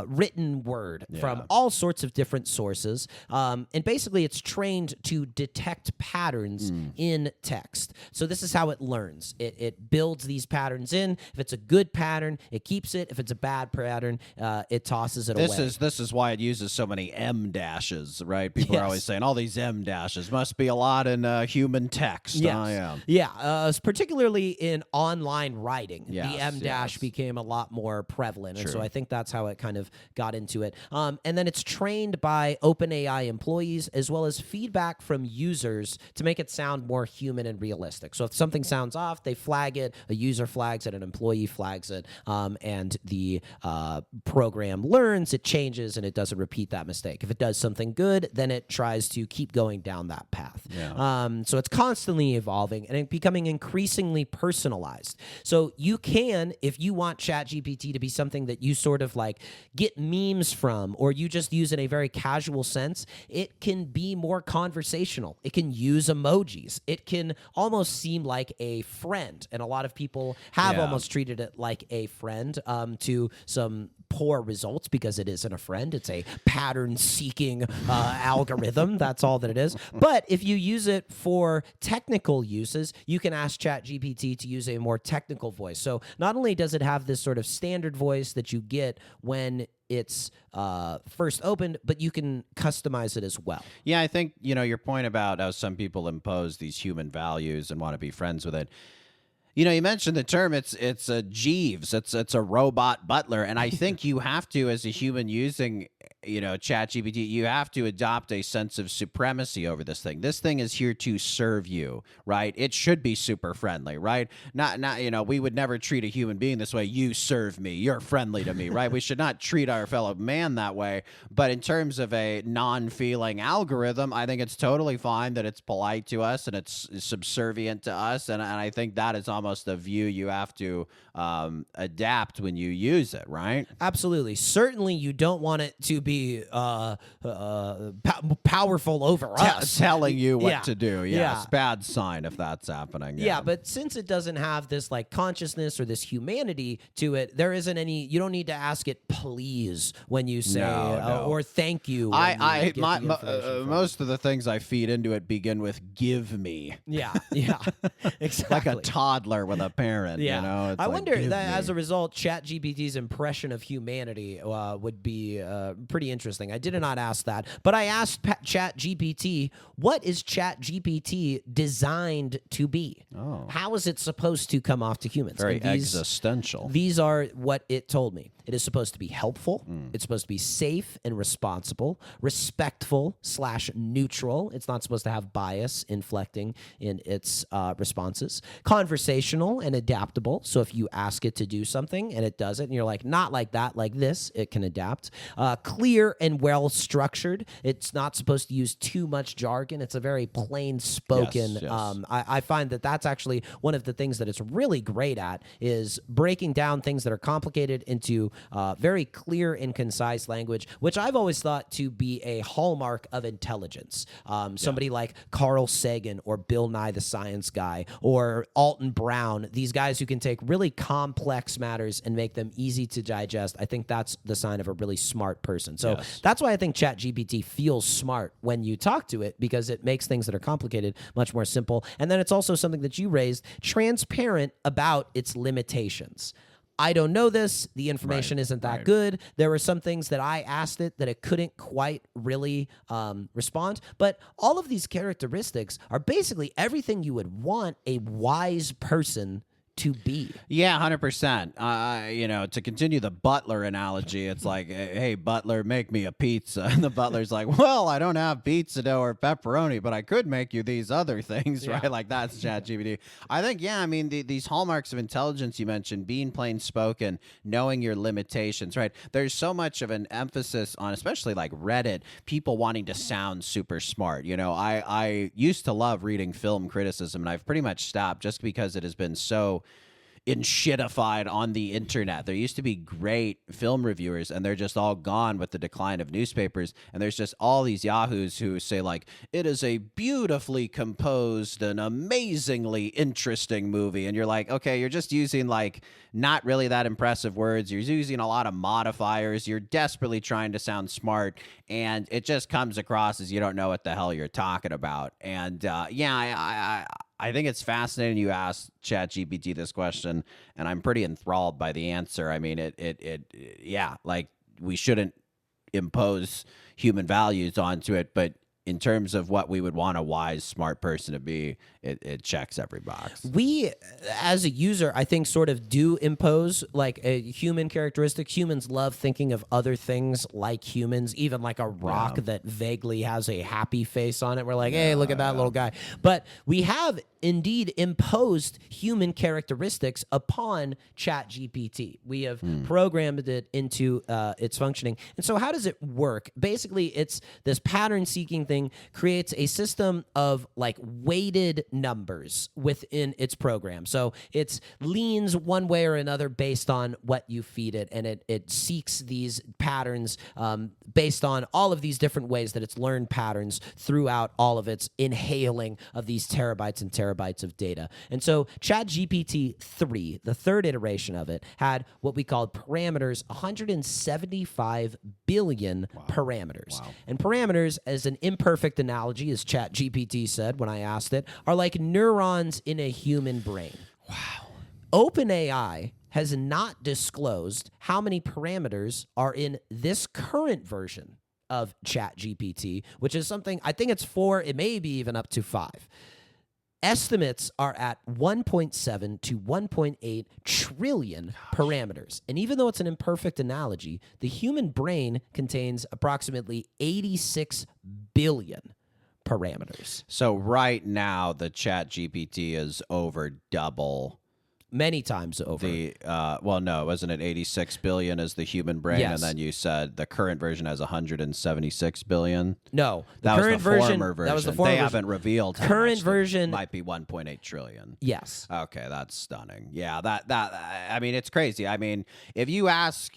written word from all sorts of different sources. And basically it's trained to detect patterns in text. So this is how it learns. It builds these patterns in. If it's a good pattern, it keeps it. If it's a bad pattern, it tosses it away. This is why it uses so many M dashes, right? People are always saying all these M dashes must be a lot in human text. Yes. Particularly in online writing, the M dash became a lot more prevalent. And so I think that's how it kind of got into it. And then it's trained by OpenAI employees as well as feedback from users to make it sound more human and realistic. So if something sounds off, they flag it, a user flags it, an employee flags it, and the program learns, it changes, and it doesn't repeat that mistake. If it does something good, then it tries to keep going down that path. So it's constantly evolving and becoming increasingly personalized. So you can, if you want ChatGPT to be something that you sort of like get memes from, or you just use in a very casual sense, it can be more conversational. It can use emojis. It can almost seem like a friend. And a lot of people have almost treated it like a friend, to some poor results because it isn't a friend. It's a pattern-seeking algorithm. That's all that it is. But if you use it for technical uses, you can ask ChatGPT to use a more technical voice. So not only does it have this sort of standard voice that you get when it's first opened, but you can customize it as well. Yeah, I think, your point about how some people impose these human values and want to be friends with it. You mentioned the term, it's a Jeeves, it's a robot butler, and I think you have to, as a human using, ChatGPT, you have to adopt a sense of supremacy over this thing. This thing is here to serve you, right? It should be super friendly, right? Not we would never treat a human being this way. You serve me, you're friendly to me, right? We should not treat our fellow man that way. But in terms of a non-feeling algorithm, I think it's totally fine that it's polite to us and it's subservient to us, and I think that is almost a view you have to adapt when you use it, right? Absolutely. Certainly you don't want it to be powerful over us. Telling you what to do. Yes. Bad sign if that's happening. Yeah, but since it doesn't have this like consciousness or this humanity to it, there isn't any, you don't need to ask it please when you say or thank you. Most of the things I feed into it begin with give me. Yeah, exactly. Like a toddler with a parent, It's I like, wonder that me. as a result, ChatGPT's impression of humanity would be pretty interesting. I did not ask that, but I asked ChatGPT, what is ChatGPT designed to be? Oh. How is it supposed to come off to humans? Very existential. These are what it told me. It is supposed to be helpful. It's supposed to be safe and responsible, respectful/neutral. It's not supposed to have bias inflecting in its responses. Conversational and adaptable. So if you ask it to do something and it does it, and you're like, not like that, like this, it can adapt. clear and well structured. It's not supposed to use too much jargon. It's a very plain spoken. Yes. I find that that's actually one of the things that it's really great at, is breaking down things that are complicated into very clear and concise language, which I've always thought to be a hallmark of intelligence. Somebody like Carl Sagan or Bill Nye the Science Guy or Alton Brown, these guys who can take really complex matters and make them easy to digest. I think that's the sign of a really smart person. So that's why I think Chat GPT feels smart when you talk to it, because it makes things that are complicated much more simple. And then it's also something that you raised, transparent about its limitations. I don't know this. The information isn't that good. There were some things that I asked it that it couldn't quite really respond. But all of these characteristics are basically everything you would want a wise person to be. Yeah, 100%. You know, to continue the butler analogy, it's like, hey, butler, make me a pizza. And the butler's like, well, I don't have pizza dough or pepperoni, but I could make you these other things, right? Like, that's ChatGPT. I think, I mean, these hallmarks of intelligence you mentioned, being plain spoken, knowing your limitations, right? There's so much of an emphasis on, especially like Reddit, people wanting to sound super smart. You know, I used to love reading film criticism, and I've pretty much stopped just because it has been so shitified on the internet. There used to be great film reviewers, and they're just all gone with the decline of newspapers. And there's just all these yahoos who say, like, it is a beautifully composed and amazingly interesting movie. And you're like, okay, you're just using like not really that impressive words. You're using a lot of modifiers. You're desperately trying to sound smart, and it just comes across as you don't know what the hell you're talking about. And I think it's fascinating you asked ChatGPT this question, and I'm pretty enthralled by the answer. I mean, like, we shouldn't impose human values onto it, but in terms of what we would want a wise, smart person to be, it checks every box. We, as a user, I think sort of do impose like a human characteristic. Humans love thinking of other things like humans, even like a rock that vaguely has a happy face on it. We're like, hey, look at that little guy. But we have indeed imposed human characteristics upon ChatGPT. We have programmed it into its functioning. And so how does it work? Basically, it's this pattern-seeking thing creates a system of like weighted numbers within its program. So it leans one way or another based on what you feed it, and it seeks these patterns based on all of these different ways that it's learned patterns throughout all of its inhaling of these terabytes and terabytes of data. And so ChatGPT 3, the third iteration of it, had what we called parameters, 175 billion parameters. And parameters, as an imperfect analogy, as ChatGPT said when I asked it, are like neurons in a human brain. Wow. OpenAI has not disclosed how many parameters are in this current version of ChatGPT, which is something, I think it's 4, it may be even up to 5. Estimates are at 1.7 to 1.8 trillion parameters. And even though it's an imperfect analogy, the human brain contains approximately 86 billion parameters. So right now, the ChatGPT is over double. Many times over. Wasn't it 86 billion as the human brain? Yes. And then you said the current version has 176 billion? No. That was the former version. That was the former They version. haven't revealed how Current much version might be 1.8 trillion. Yes. Okay, that's stunning. Yeah, I mean, it's crazy. I mean, if you ask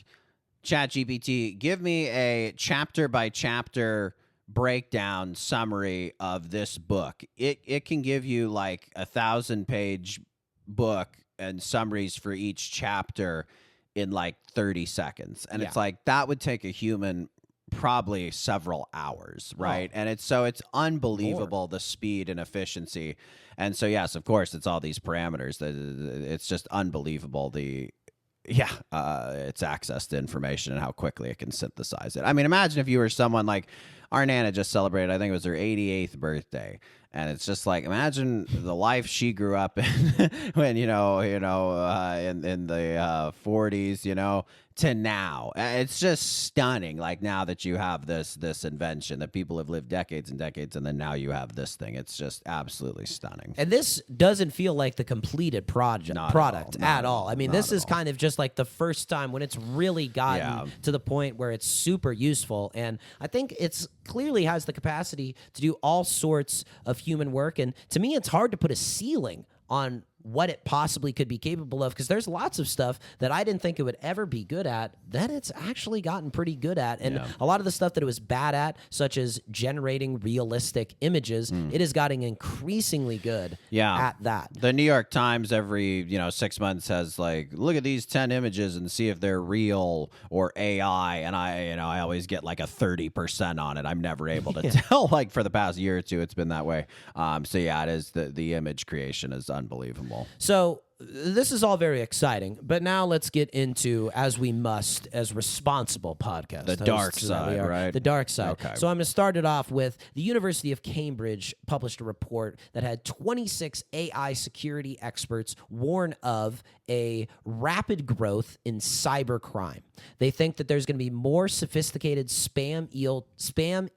ChatGPT, give me a chapter by chapter breakdown summary of this book, it can give you like 1,000-page book and summaries for each chapter in like 30 seconds. And it's like, that would take a human probably several hours, right? And it's unbelievable, the speed and efficiency. And so, yes, of course, it's all these parameters. It's just unbelievable, its access to information and how quickly it can synthesize it. I mean, imagine if you were someone like, our Nana just celebrated, I think it was her 88th birthday. And it's just like, imagine the life she grew up in when, in the 40s, to now. It's just stunning. Like now that you have this invention that people have lived decades and decades, and then now you have this thing. It's just absolutely stunning. And this doesn't feel like the completed product at all. I mean, this is kind of just like the first time when it's really gotten to the point where it's super useful. And I think it's clearly has the capacity to do all sorts of human work. And to me, it's hard to put a ceiling on what it possibly could be capable of, because there's lots of stuff that I didn't think it would ever be good at that it's actually gotten pretty good at. And a lot of the stuff that it was bad at, such as generating realistic images, it is getting increasingly good at that. The New York Times every 6 months has like, look at these 10 images and see if they're real or AI, and I always get like a 30% on it. I'm never able to tell. Like for the past year or two, it's been that way. So yeah, it is the image creation is unbelievable. So this is all very exciting, but now let's get into, as we must, as responsible podcast the dark side, right? The dark side. Okay. So I'm going to start it off with the University of Cambridge published a report that had 26 AI security experts warn of a rapid growth in cybercrime. They think that there's going to be more sophisticated spam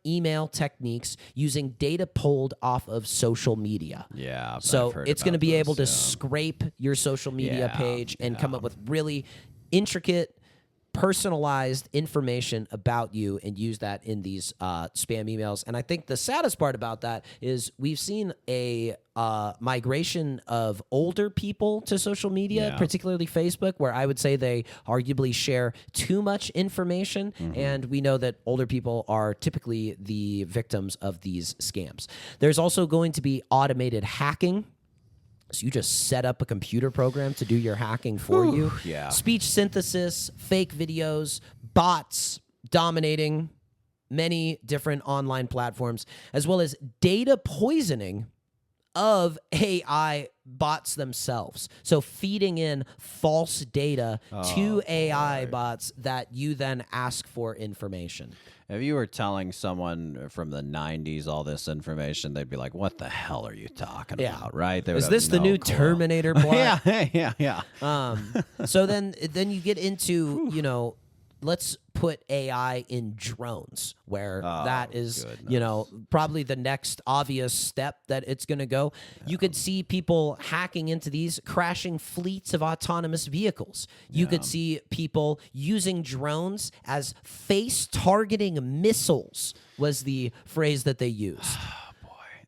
email techniques using data pulled off of social media. Yeah. So it's going to be able to scrape your social media page and come up with really intricate, personalized information about you and use that in these spam emails. And I think the saddest part about that is we've seen a migration of older people to social media, particularly Facebook, where I would say they arguably share too much information. And we know that older people are typically the victims of these scams. There's also going to be automated hacking. So you just set up a computer program to do your hacking for you. Yeah. Speech synthesis, fake videos, bots dominating many different online platforms, as well as data poisoning of AI bots themselves. So feeding in false data to AI bots that you then ask for information. If you were telling someone from the 90s all this information, they'd be like, what the hell are you talking about, right? They would Is have this the no new clue. Terminator plot? Yeah. So then you get into, let's put AI in drones, where that is, probably the next obvious step that it's going to go. You could see people hacking into these, crashing fleets of autonomous vehicles. You could see people using drones as face-targeting missiles, was the phrase that they used.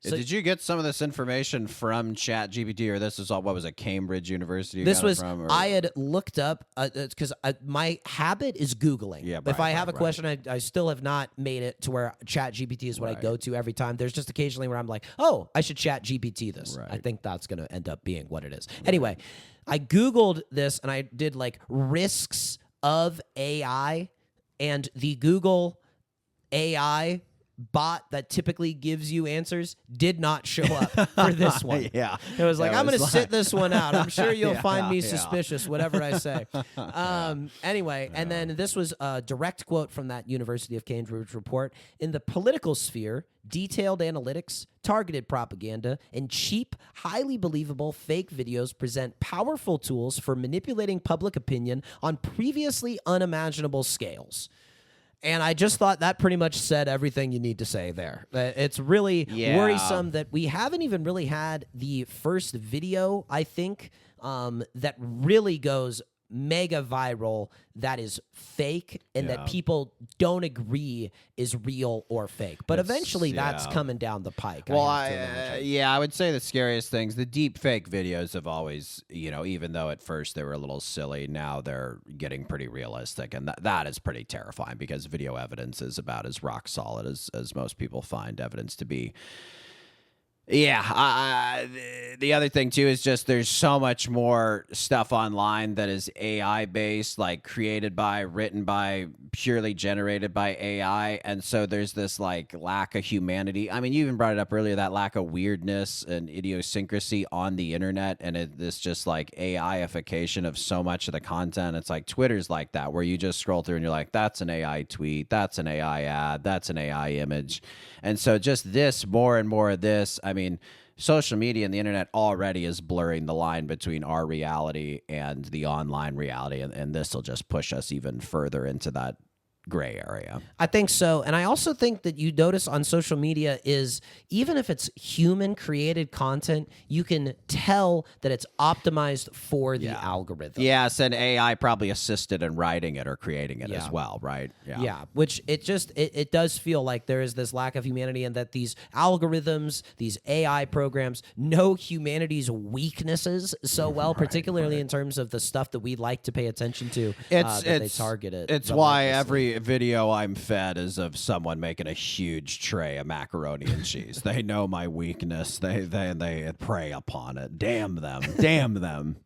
So, did you get some of this information from Chat GPT, or this is all, what was it, Cambridge University? This was, from, I had looked up, because my habit is Googling. Yeah, if I have a question, I still have not made it to where Chat GPT is what I go to every time. There's just occasionally where I'm like, oh, I should Chat GPT this. I think that's going to end up being what it is. Anyway, I Googled this, and I did like risks of AI, and the Google AI bot that typically gives you answers did not show up for this one. It was like, I'm going to sit this one out. I'm sure you'll find me suspicious, whatever I say. Anyway, and then this was a direct quote from that University of Cambridge report. In the political sphere, detailed analytics, targeted propaganda, and cheap, highly believable fake videos present powerful tools for manipulating public opinion on previously unimaginable scales. And I just thought that pretty much said everything you need to say there. It's really worrisome that we haven't even really had the first video, I think, that really goes mega viral, that is fake, and that people don't agree is real or fake. But eventually that's coming down the pike. Well, I would say the scariest things, the deep fake videos have always, even though at first they were a little silly, now they're getting pretty realistic. And that is pretty terrifying, because video evidence is about as rock solid as most people find evidence to be. Yeah, the other thing too is just there's so much more stuff online that is AI based, like created by, written by, purely generated by AI, and so there's this like lack of humanity. I mean, you even brought it up earlier, that lack of weirdness and idiosyncrasy on the internet, and this just like AIification of so much of the content. It's like Twitter's like that, where you just scroll through and you're like, that's an AI tweet, that's an AI ad, that's an AI image, and so just this more and more of this. I mean, social media and the internet already is blurring the line between our reality and the online reality, and this will just push us even further into that gray area. I think so. And I also think that you notice on social media is even if it's human created content, you can tell that it's optimized for the algorithm. Yes, and AI probably assisted in writing it or creating it as well, right? Yeah, which it does feel like there is this lack of humanity, and that these algorithms, these AI programs know humanity's weaknesses so well, particularly in terms of the stuff that we like to pay attention to. They target it. It's why every video I'm fed is of someone making a huge tray of macaroni and cheese. They know my weakness. They prey upon it. Damn them. Damn them.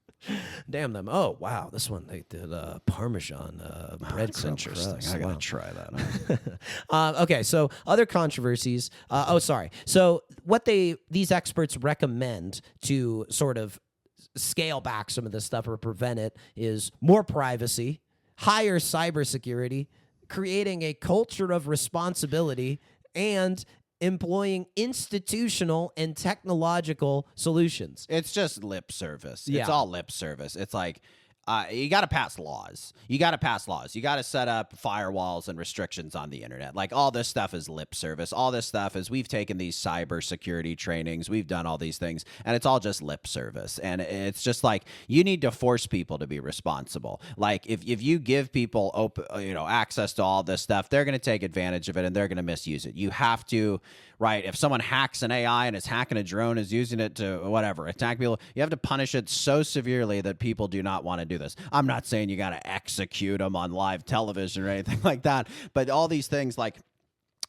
Damn them. Oh, wow. This one, they did Parmesan breadcrumb Interesting. crust. I got to try that. Okay, so other controversies. So what these experts recommend to sort of scale back some of this stuff or prevent it is more privacy, higher cybersecurity, creating a culture of responsibility, and employing institutional and technological solutions. It's just lip service. Yeah. It's all lip service. It's like you got to pass laws. You got to set up firewalls and restrictions on the internet. Like all this stuff is lip service. All this stuff is we've taken these cybersecurity trainings. We've done all these things, and it's all just lip service. And it's just like you need to force people to be responsible. Like if you give people access to all this stuff, they're going to take advantage of it and they're going to misuse it. You have to. Right. If someone hacks an AI and is hacking a drone, is using it to whatever, attack people, you have to punish it so severely that people do not want to do this. I'm not saying you got to execute them on live television or anything like that. But all these things, like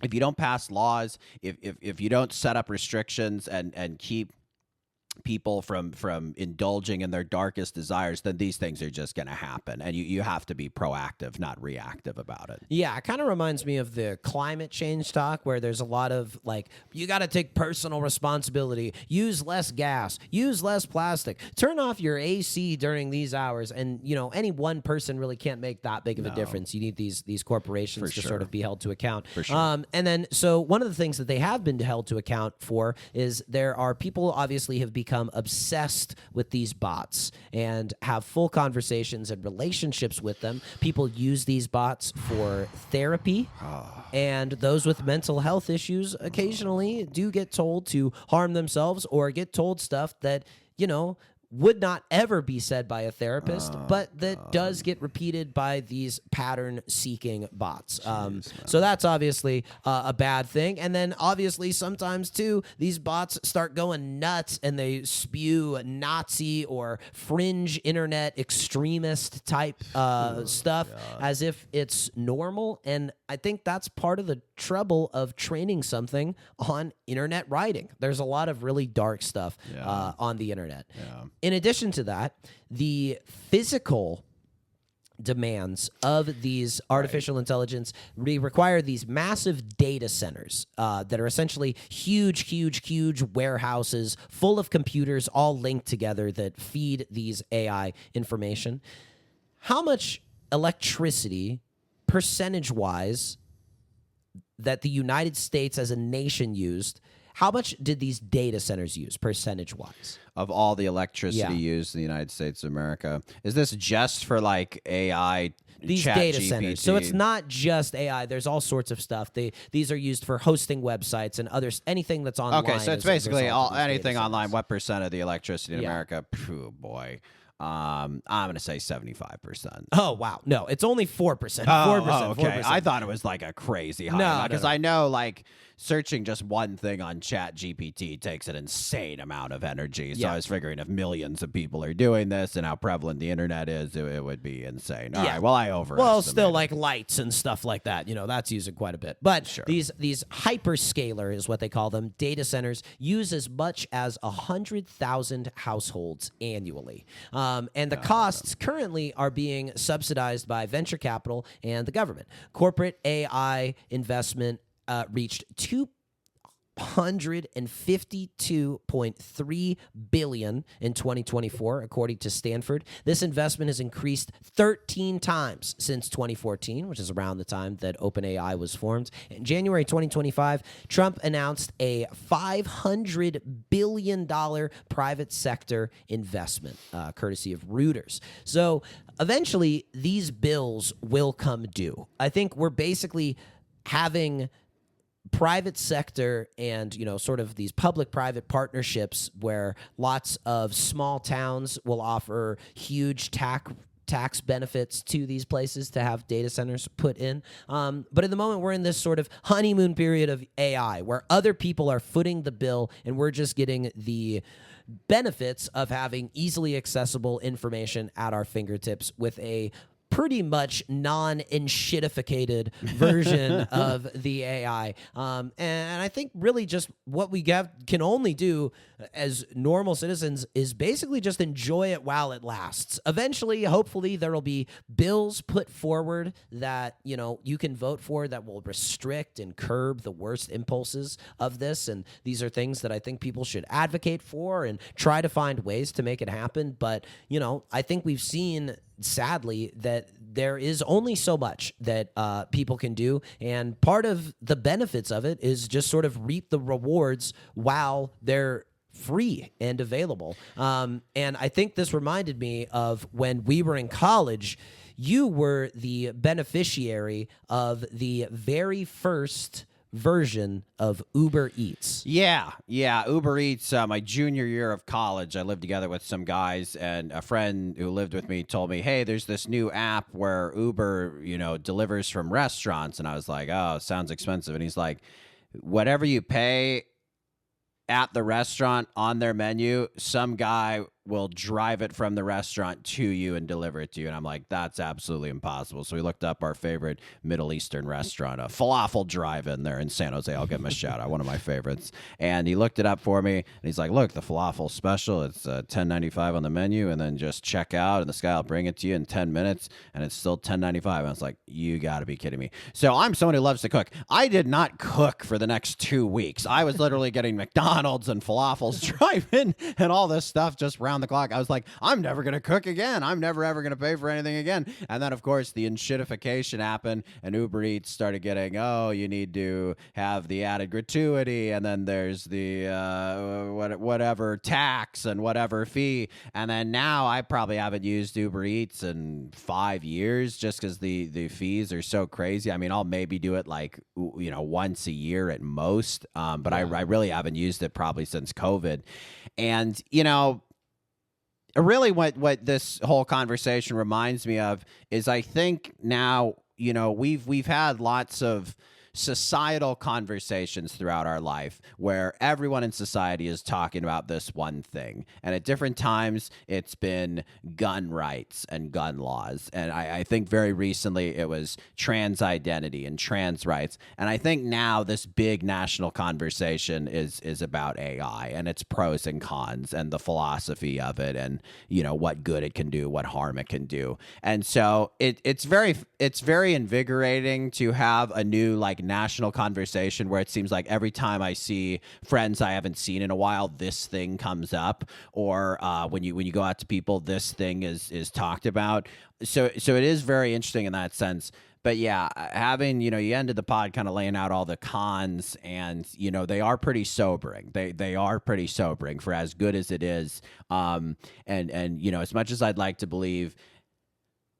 if you don't pass laws, if you don't set up restrictions and keep people from indulging in their darkest desires, then these things are just going to happen, and you have to be proactive, not reactive about it. Yeah, it kind of reminds me of the climate change talk, where there's a lot of like, you got to take personal responsibility, use less gas, use less plastic, turn off your AC during these hours, and any one person really can't make that big of a difference. You need these corporations to sort of be held to account. For sure. And then so one of the things that they have been held to account for is there are people obviously have become obsessed with these bots and have full conversations and relationships with them. People use these bots for therapy, and those with mental health issues occasionally do get told to harm themselves or get told stuff that, would not ever be said by a therapist, but that does get repeated by these pattern-seeking bots. So that's obviously a bad thing. And then obviously sometimes, too, these bots start going nuts and they spew Nazi or fringe internet extremist type stuff as if it's normal. And I think that's part of the trouble of training something on internet writing. There's a lot of really dark stuff on the internet. Yeah. In addition to that, the physical demands of these artificial intelligence require these massive data centers that are essentially huge warehouses full of computers all linked together that feed these AI information. How much electricity, percentage-wise, that the United States as a nation used, how much did these data centers use, percentage-wise? Of all the electricity used in the United States of America. Is this just for like AI? These Chat data GPT? centers. So it's not just AI. There's all sorts of stuff. These are used for hosting websites and anything that's online. Okay, so it's basically anything online. What percent of the electricity in America? Phew, boy. I'm going to say 75%. Oh, wow. No, it's only 4%. 4%. Okay. 4%. I thought it was like a crazy high No, because no. I know like searching just one thing on Chat GPT takes an insane amount of energy. So Yeah. I was figuring if millions of people are doing this and how prevalent the internet is, it would be insane. All right. Well, I overestimated. Well, still like lights and stuff like that. That's using quite a bit. But these hyperscaler is what they call them. Data centers use as much as 100,000 households annually. And the costs currently are being subsidized by venture capital and the government. Corporate AI investment reached $252.3 billion in 2024, according to Stanford. This investment has increased 13 times since 2014, which is around the time that OpenAI was formed. In January 2025, Trump announced a $500 billion private sector investment, courtesy of Reuters. So eventually, these bills will come due. I think we're basically having private sector and, sort of these public-private partnerships where lots of small towns will offer huge tax benefits to these places to have data centers put in. But at the moment, we're in this sort of honeymoon period of AI where other people are footing the bill and we're just getting the benefits of having easily accessible information at our fingertips with a pretty much non-enshittificated version of the AI. And I think really just what we can only do as normal citizens is basically just enjoy it while it lasts. Eventually, hopefully, there will be bills put forward that, you can vote for that will restrict and curb the worst impulses of this. And these are things that I think people should advocate for and try to find ways to make it happen. But, I think we've seen, sadly, that there is only so much that people can do. And part of the benefits of it is just sort of reap the rewards while they're free and available. And I think this reminded me of when we were in college. You were the beneficiary of the very first version of Uber Eats. Yeah. Uber Eats, my junior year of college, I lived together with some guys, and a friend who lived with me told me, hey, there's this new app where Uber, delivers from restaurants. And I was like, oh, sounds expensive. And he's like, whatever you pay at the restaurant on their menu, some guy will drive it from the restaurant to you and deliver it to you. And I'm like, that's absolutely impossible. So we looked up our favorite Middle Eastern restaurant, a falafel drive-in there in San Jose. I'll give him a shout out, one of my favorites. And he looked it up for me, and he's like, look, the falafel special, it's $10.95 on the menu, and then just check out, and this guy will bring it to you in 10 minutes, and it's still $10.95. And I was like, you got to be kidding me. So I'm someone who loves to cook. I did not cook for the next 2 weeks. I was literally getting McDonald's and falafels drive-in and all this stuff just round the clock. I was like, I'm never going to cook again. I'm never, ever going to pay for anything again. And then, of course, the enshittification happened, and Uber Eats started getting, oh, you need to have the added gratuity, and then there's the whatever tax and whatever fee. And then now I probably haven't used Uber Eats in 5 years just because the fees are so crazy. I mean, I'll maybe do it like, once a year at most. But I really haven't used it probably since COVID. And, really what this whole conversation reminds me of is I think now, we've had lots of societal conversations throughout our life where everyone in society is talking about this one thing. And at different times, it's been gun rights and gun laws. And I think very recently it was trans identity and trans rights. And I think now this big national conversation is about AI and its pros and cons and the philosophy of it and, what good it can do, what harm it can do. And so it's very invigorating to have a new national conversation where it seems like every time I see friends I haven't seen in a while, this thing comes up, or when you go out to people, this thing is talked about. So it is very interesting in that sense. But yeah, having, you ended the pod kind of laying out all the cons, and, they are pretty sobering. They are pretty sobering for as good as it is. And as much as I'd like to believe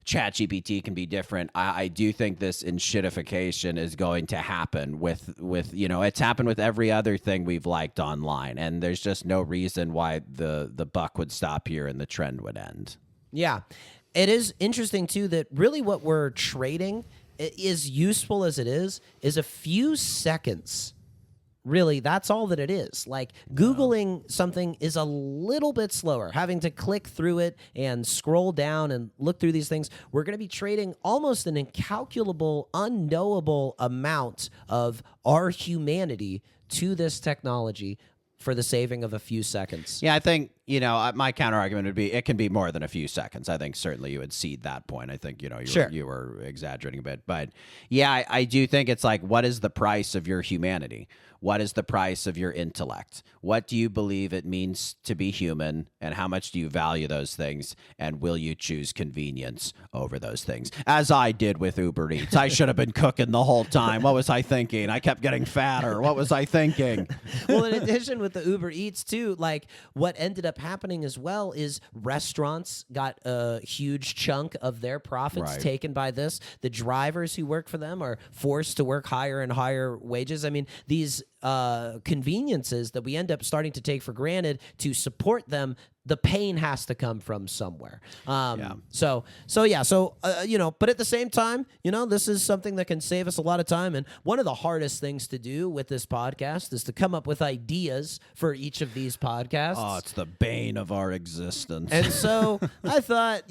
Chat GPT can be different, I do think this enshittification is going to happen with it's happened with every other thing we've liked online, and there's just no reason why the buck would stop here and the trend would end. Yeah. It is interesting, too, that really what we're trading, as useful as it is a few seconds. Really, that's all that it is. Like, Googling something is a little bit slower. Having to click through it and scroll down and look through these things, we're going to be trading almost an incalculable, unknowable amount of our humanity to this technology for the saving of a few seconds. Yeah, I think, my counter argument would be it can be more than a few seconds. I think certainly you would cede that point. I think, you were exaggerating a bit. But yeah, I do think it's like, what is the price of your humanity? What is the price of your intellect? What do you believe it means to be human, and how much do you value those things? And will you choose convenience over those things? As I did with Uber Eats. I should have been cooking the whole time. What was I thinking? I kept getting fatter. What was I thinking? Well, in addition with the Uber Eats too, like what ended up happening as well is restaurants got a huge chunk of their profits taken by this. The drivers who work for them are forced to work higher and higher wages. I mean, these conveniences that we end up starting to take for granted to support them, the pain has to come from somewhere. But at the same time, this is something that can save us a lot of time. And one of the hardest things to do with this podcast is to come up with ideas for each of these podcasts. Oh, it's the bane of our existence. And so I thought,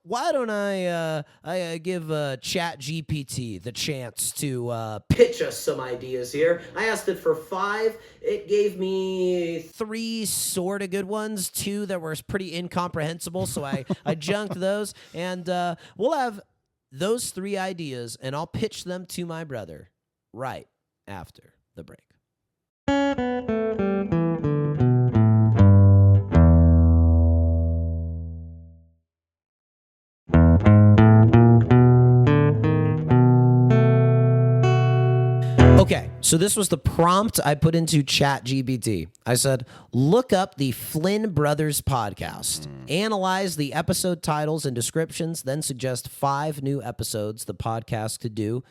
why don't I give Chat GPT the chance to pitch us some ideas here. I asked it for 5. It gave me 3 sort of good ones, 2 that were pretty incomprehensible, so I junked those, and we'll have those 3 ideas, and I'll pitch them to my brother right after the break. Okay, so this was the prompt I put into Chat GPT. I said, look up the Flynn Brothers podcast, analyze the episode titles and descriptions, then suggest 5 new episodes the podcast could do,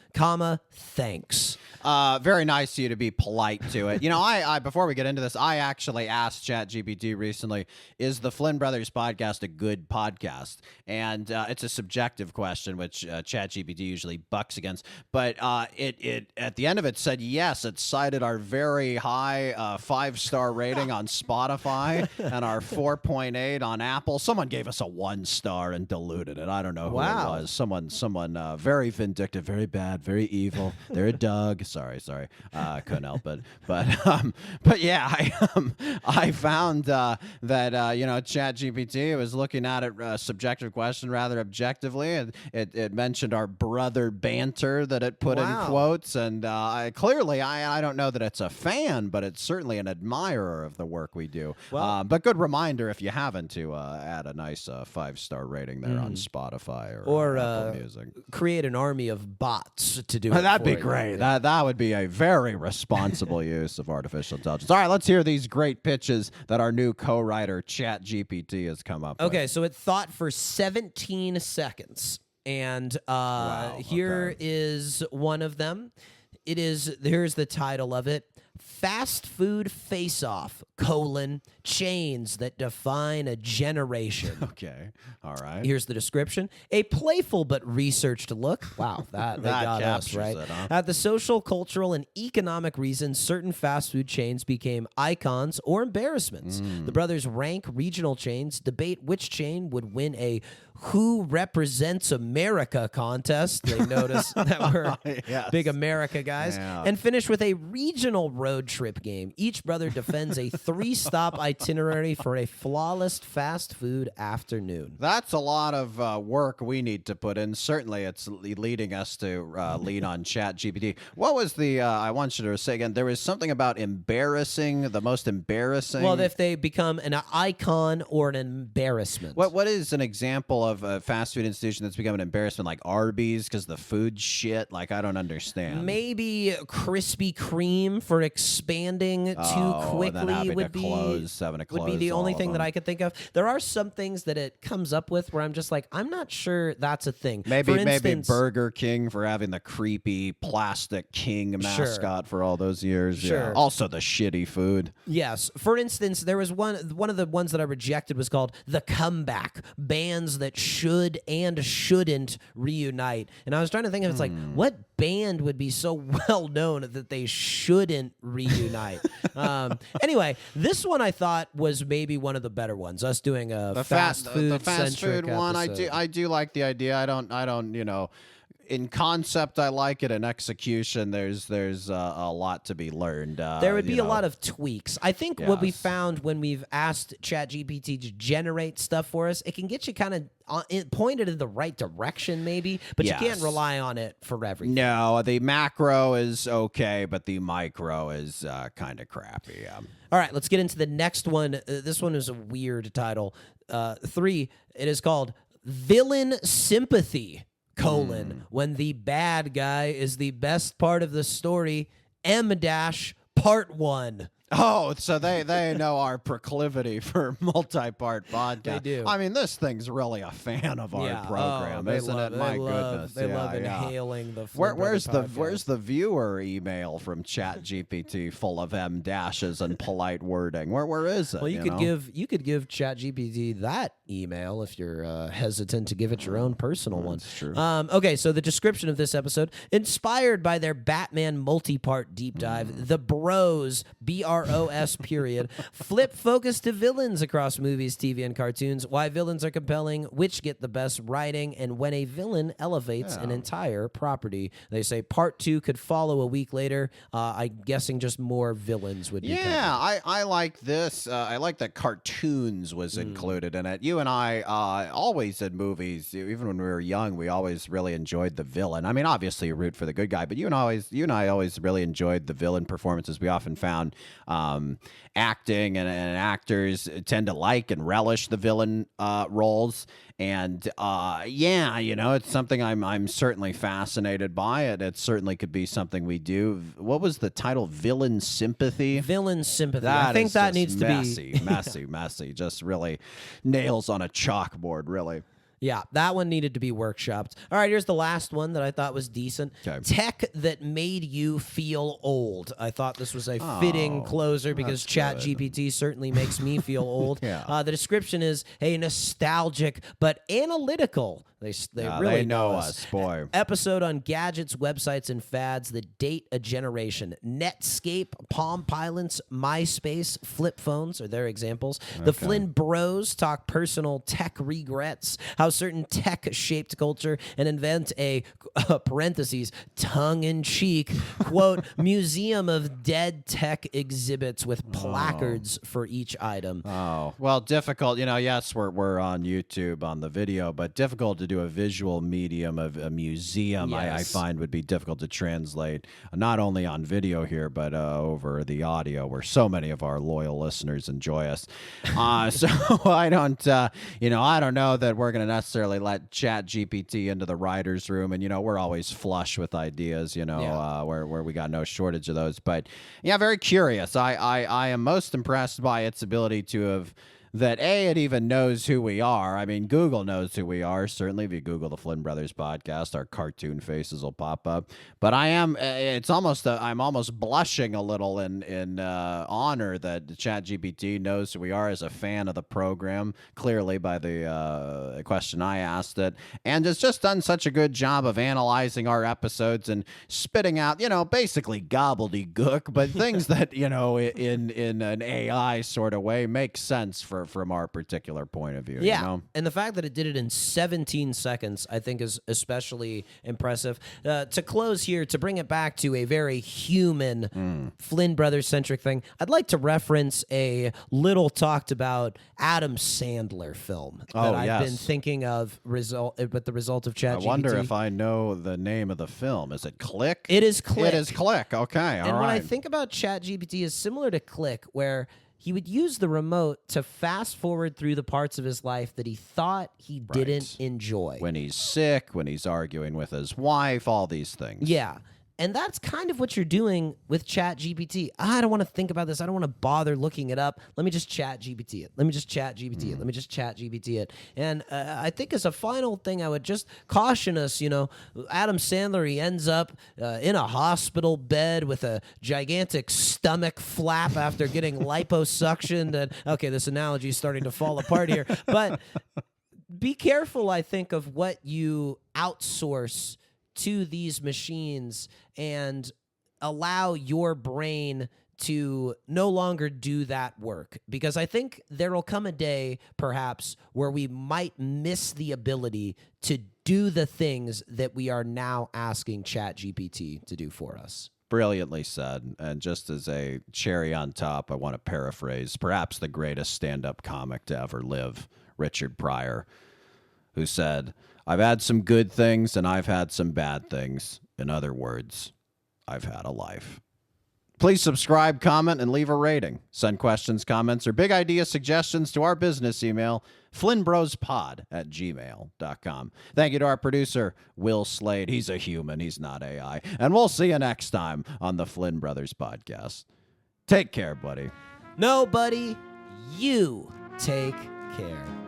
thanks. Very nice of you to be polite to it. I before we get into this, I actually asked Chat GPT recently, is the Flynn Brothers podcast a good podcast? And it's a subjective question, which Chat GPT usually bucks against. But it at the end of it said yes. It cited our very high 5-star rating on Spotify and our 4.8 on Apple. Someone gave us a 1-star and diluted it. I don't know who it was. Someone very vindictive, very bad, very evil. They're a Doug. Sorry. Couldn't help it. But yeah, I found that Chat GPT was looking at it a subjective question rather objectively, and it mentioned our brother banter that it put in quotes, and I don't know that it's a fan, but it's certainly an admirer of the work we do. But good reminder if you haven't to add a nice 5-star rating there on Spotify or Apple Music. Create an army of bots to do it. That'd be great. That would be a very responsible use of artificial intelligence. All right, let's hear these great pitches that our new co-writer Chat GPT has come up with. Okay, so it thought for 17 seconds, and here is one of them. Here's the title of it: Fast Food Face-Off, chains that define a generation. Okay, all right. Here's the description: a playful but researched look. Wow, that got us, right? It, huh? At the social, cultural, and economic reasons, certain fast food chains became icons or embarrassments. The brothers rank regional chains, debate which chain would win a Who Represents America contest. They notice that we're big America guys. Yeah. And finish with a regional road trip game. Each brother defends a 3-stop itinerary for a flawless fast food afternoon. That's a lot of work we need to put in. Certainly, it's leading us to lean on Chat GPT. What was the, I want you to say again, there was something about the most embarrassing. Well, if they become an icon or an embarrassment. What is an example of a fast food institution that's become an embarrassment, like Arby's, because the food shit? Like, I don't understand. Maybe Krispy Kreme for expanding too and then quickly having would to be having to would be close the only all of thing that them. I could think of. There are some things that it comes up with where I'm just like, I'm not sure that's a thing. Maybe For instance, Burger King for having the creepy plastic king mascot for all those years. Sure. Yeah. Also the shitty food. yes. For instance, there was one of the ones that I rejected was called The Comeback, bands that should and shouldn't reunite. And I was trying to think of it's like, what band would be so well known that they shouldn't reunite? Anyway, this one I thought was maybe one of the better ones. Us doing a fast food the fast food one. episode. I do like the idea. I don't in concept I like it. In execution, there's a lot to be learned. There would be a lot of tweaks. I think what we Yes. found when we've asked Chat GPT to generate stuff for us, it can get you kind of pointed in the right direction, maybe, but you can't Yes. rely on it for everything. No, the macro is okay, but the micro is kind of crappy. All right, let's get into the next one. This one is a weird title. 3, it is called Villain Sympathy, when the bad guy is the best part of the story, Part 1. Oh, so they know our proclivity for multi-part podcast. They do. I mean, this thing's really a fan of our program, they isn't love, it? My they love, goodness, They yeah, love yeah. inhaling the Flynn Where's Brothers the podcast. where's the viewer email from Chat GPT full of M dashes and polite wording? Where is it? Well, you could give Chat GPT that email if you're hesitant to give it your own personal one. That's true. Okay, so the description of this episode, inspired by their Batman multi-part deep dive, the Bros, BROS period, flip focus to villains across movies, TV, and cartoons, why villains are compelling, which get the best writing, and when a villain elevates an entire property. They say part 2 could follow a week later. I'm guessing just more villains would be covered. Yeah, I like this. I like that cartoons was included in it. You and I always in movies, even when we were young, we always really enjoyed the villain. I mean, obviously you root for the good guy, but you and I always really enjoyed the villain performances. We often found acting and actors tend to like and relish the villain roles. And it's something I'm certainly fascinated by. It certainly could be something we do. What was the title? Villain Sympathy? Villain Sympathy. That I think is that just needs to be messy. Just really nails on a chalkboard, really. Yeah, that one needed to be workshopped. All right, here's the last one that I thought was decent. Okay. Tech that made you feel old. I thought this was a fitting closer because Chat GPT certainly makes me feel old. Yeah. The description is a nostalgic but analytical. They really know us, boy. Episode on gadgets, websites, and fads that date a generation. Netscape, Palm Pilots, MySpace, flip phones are their examples. The Flynn Bros talk personal tech regrets, how certain tech-shaped culture and invent a, parentheses, tongue-in-cheek, quote, museum of dead tech exhibits with placards for each item. Oh, well, difficult. Yes, we're on YouTube on the video, but difficult to do a visual medium of a museum. I Yes. find would be difficult to translate, not only on video here, but over the audio, where so many of our loyal listeners enjoy us. So I don't know that we're going to necessarily let Chat GPT into the writer's room, and we're always flush with ideas, where we got no shortage of those. But yeah, very curious. I am most impressed by its ability to have. That it even knows who we are. I mean, Google knows who we are. Certainly, if you Google the Flynn Brothers podcast, our cartoon faces will pop up. But I'm almost blushing a little in honor that ChatGPT knows who we are as a fan of the program, clearly by the question I asked it, and has just done such a good job of analyzing our episodes and spitting out, basically gobbledygook, but things that, in an AI sort of way make sense from our particular point of view. Yeah, and the fact that it did it in 17 seconds, I think, is especially impressive. To close here, to bring it back to a very human Flynn Brothers-centric thing, I'd like to reference a little talked about Adam Sandler film that I've been thinking of with the result of ChatGPT. I wonder if I know the name of the film. Is it Click? It is Click. It is Click. Okay, all right. And when I think about ChatGPT, is similar to Click, where he would use the remote to fast forward through the parts of his life that he thought he didn't enjoy. When he's sick, when he's arguing with his wife, all these things. Yeah. And that's kind of what you're doing with Chat GPT. I don't want to think about this. I don't want to bother looking it up. Let me just Chat GPT it. Let me just Chat GPT it. Let me just Chat GPT it. And I think as a final thing, I would just caution us, Adam Sandler, he ends up in a hospital bed with a gigantic stomach flap after getting liposuctioned. And okay, this analogy is starting to fall apart here. But be careful, I think, of what you outsource to these machines and allow your brain to no longer do that work. Because I think there will come a day, perhaps, where we might miss the ability to do the things that we are now asking Chat GPT to do for us. Brilliantly said. And just as a cherry on top, I want to paraphrase perhaps the greatest stand-up comic to ever live, Richard Pryor, who said, "I've had some good things and I've had some bad things. In other words, I've had a life." Please subscribe, comment, and leave a rating. Send questions, comments, or big idea suggestions to our business email, flynnbrospod@gmail.com. Thank you to our producer, Will Slade. He's a human. He's not AI. And we'll see you next time on the Flynn Brothers Podcast. Take care, buddy. No, buddy, you take care.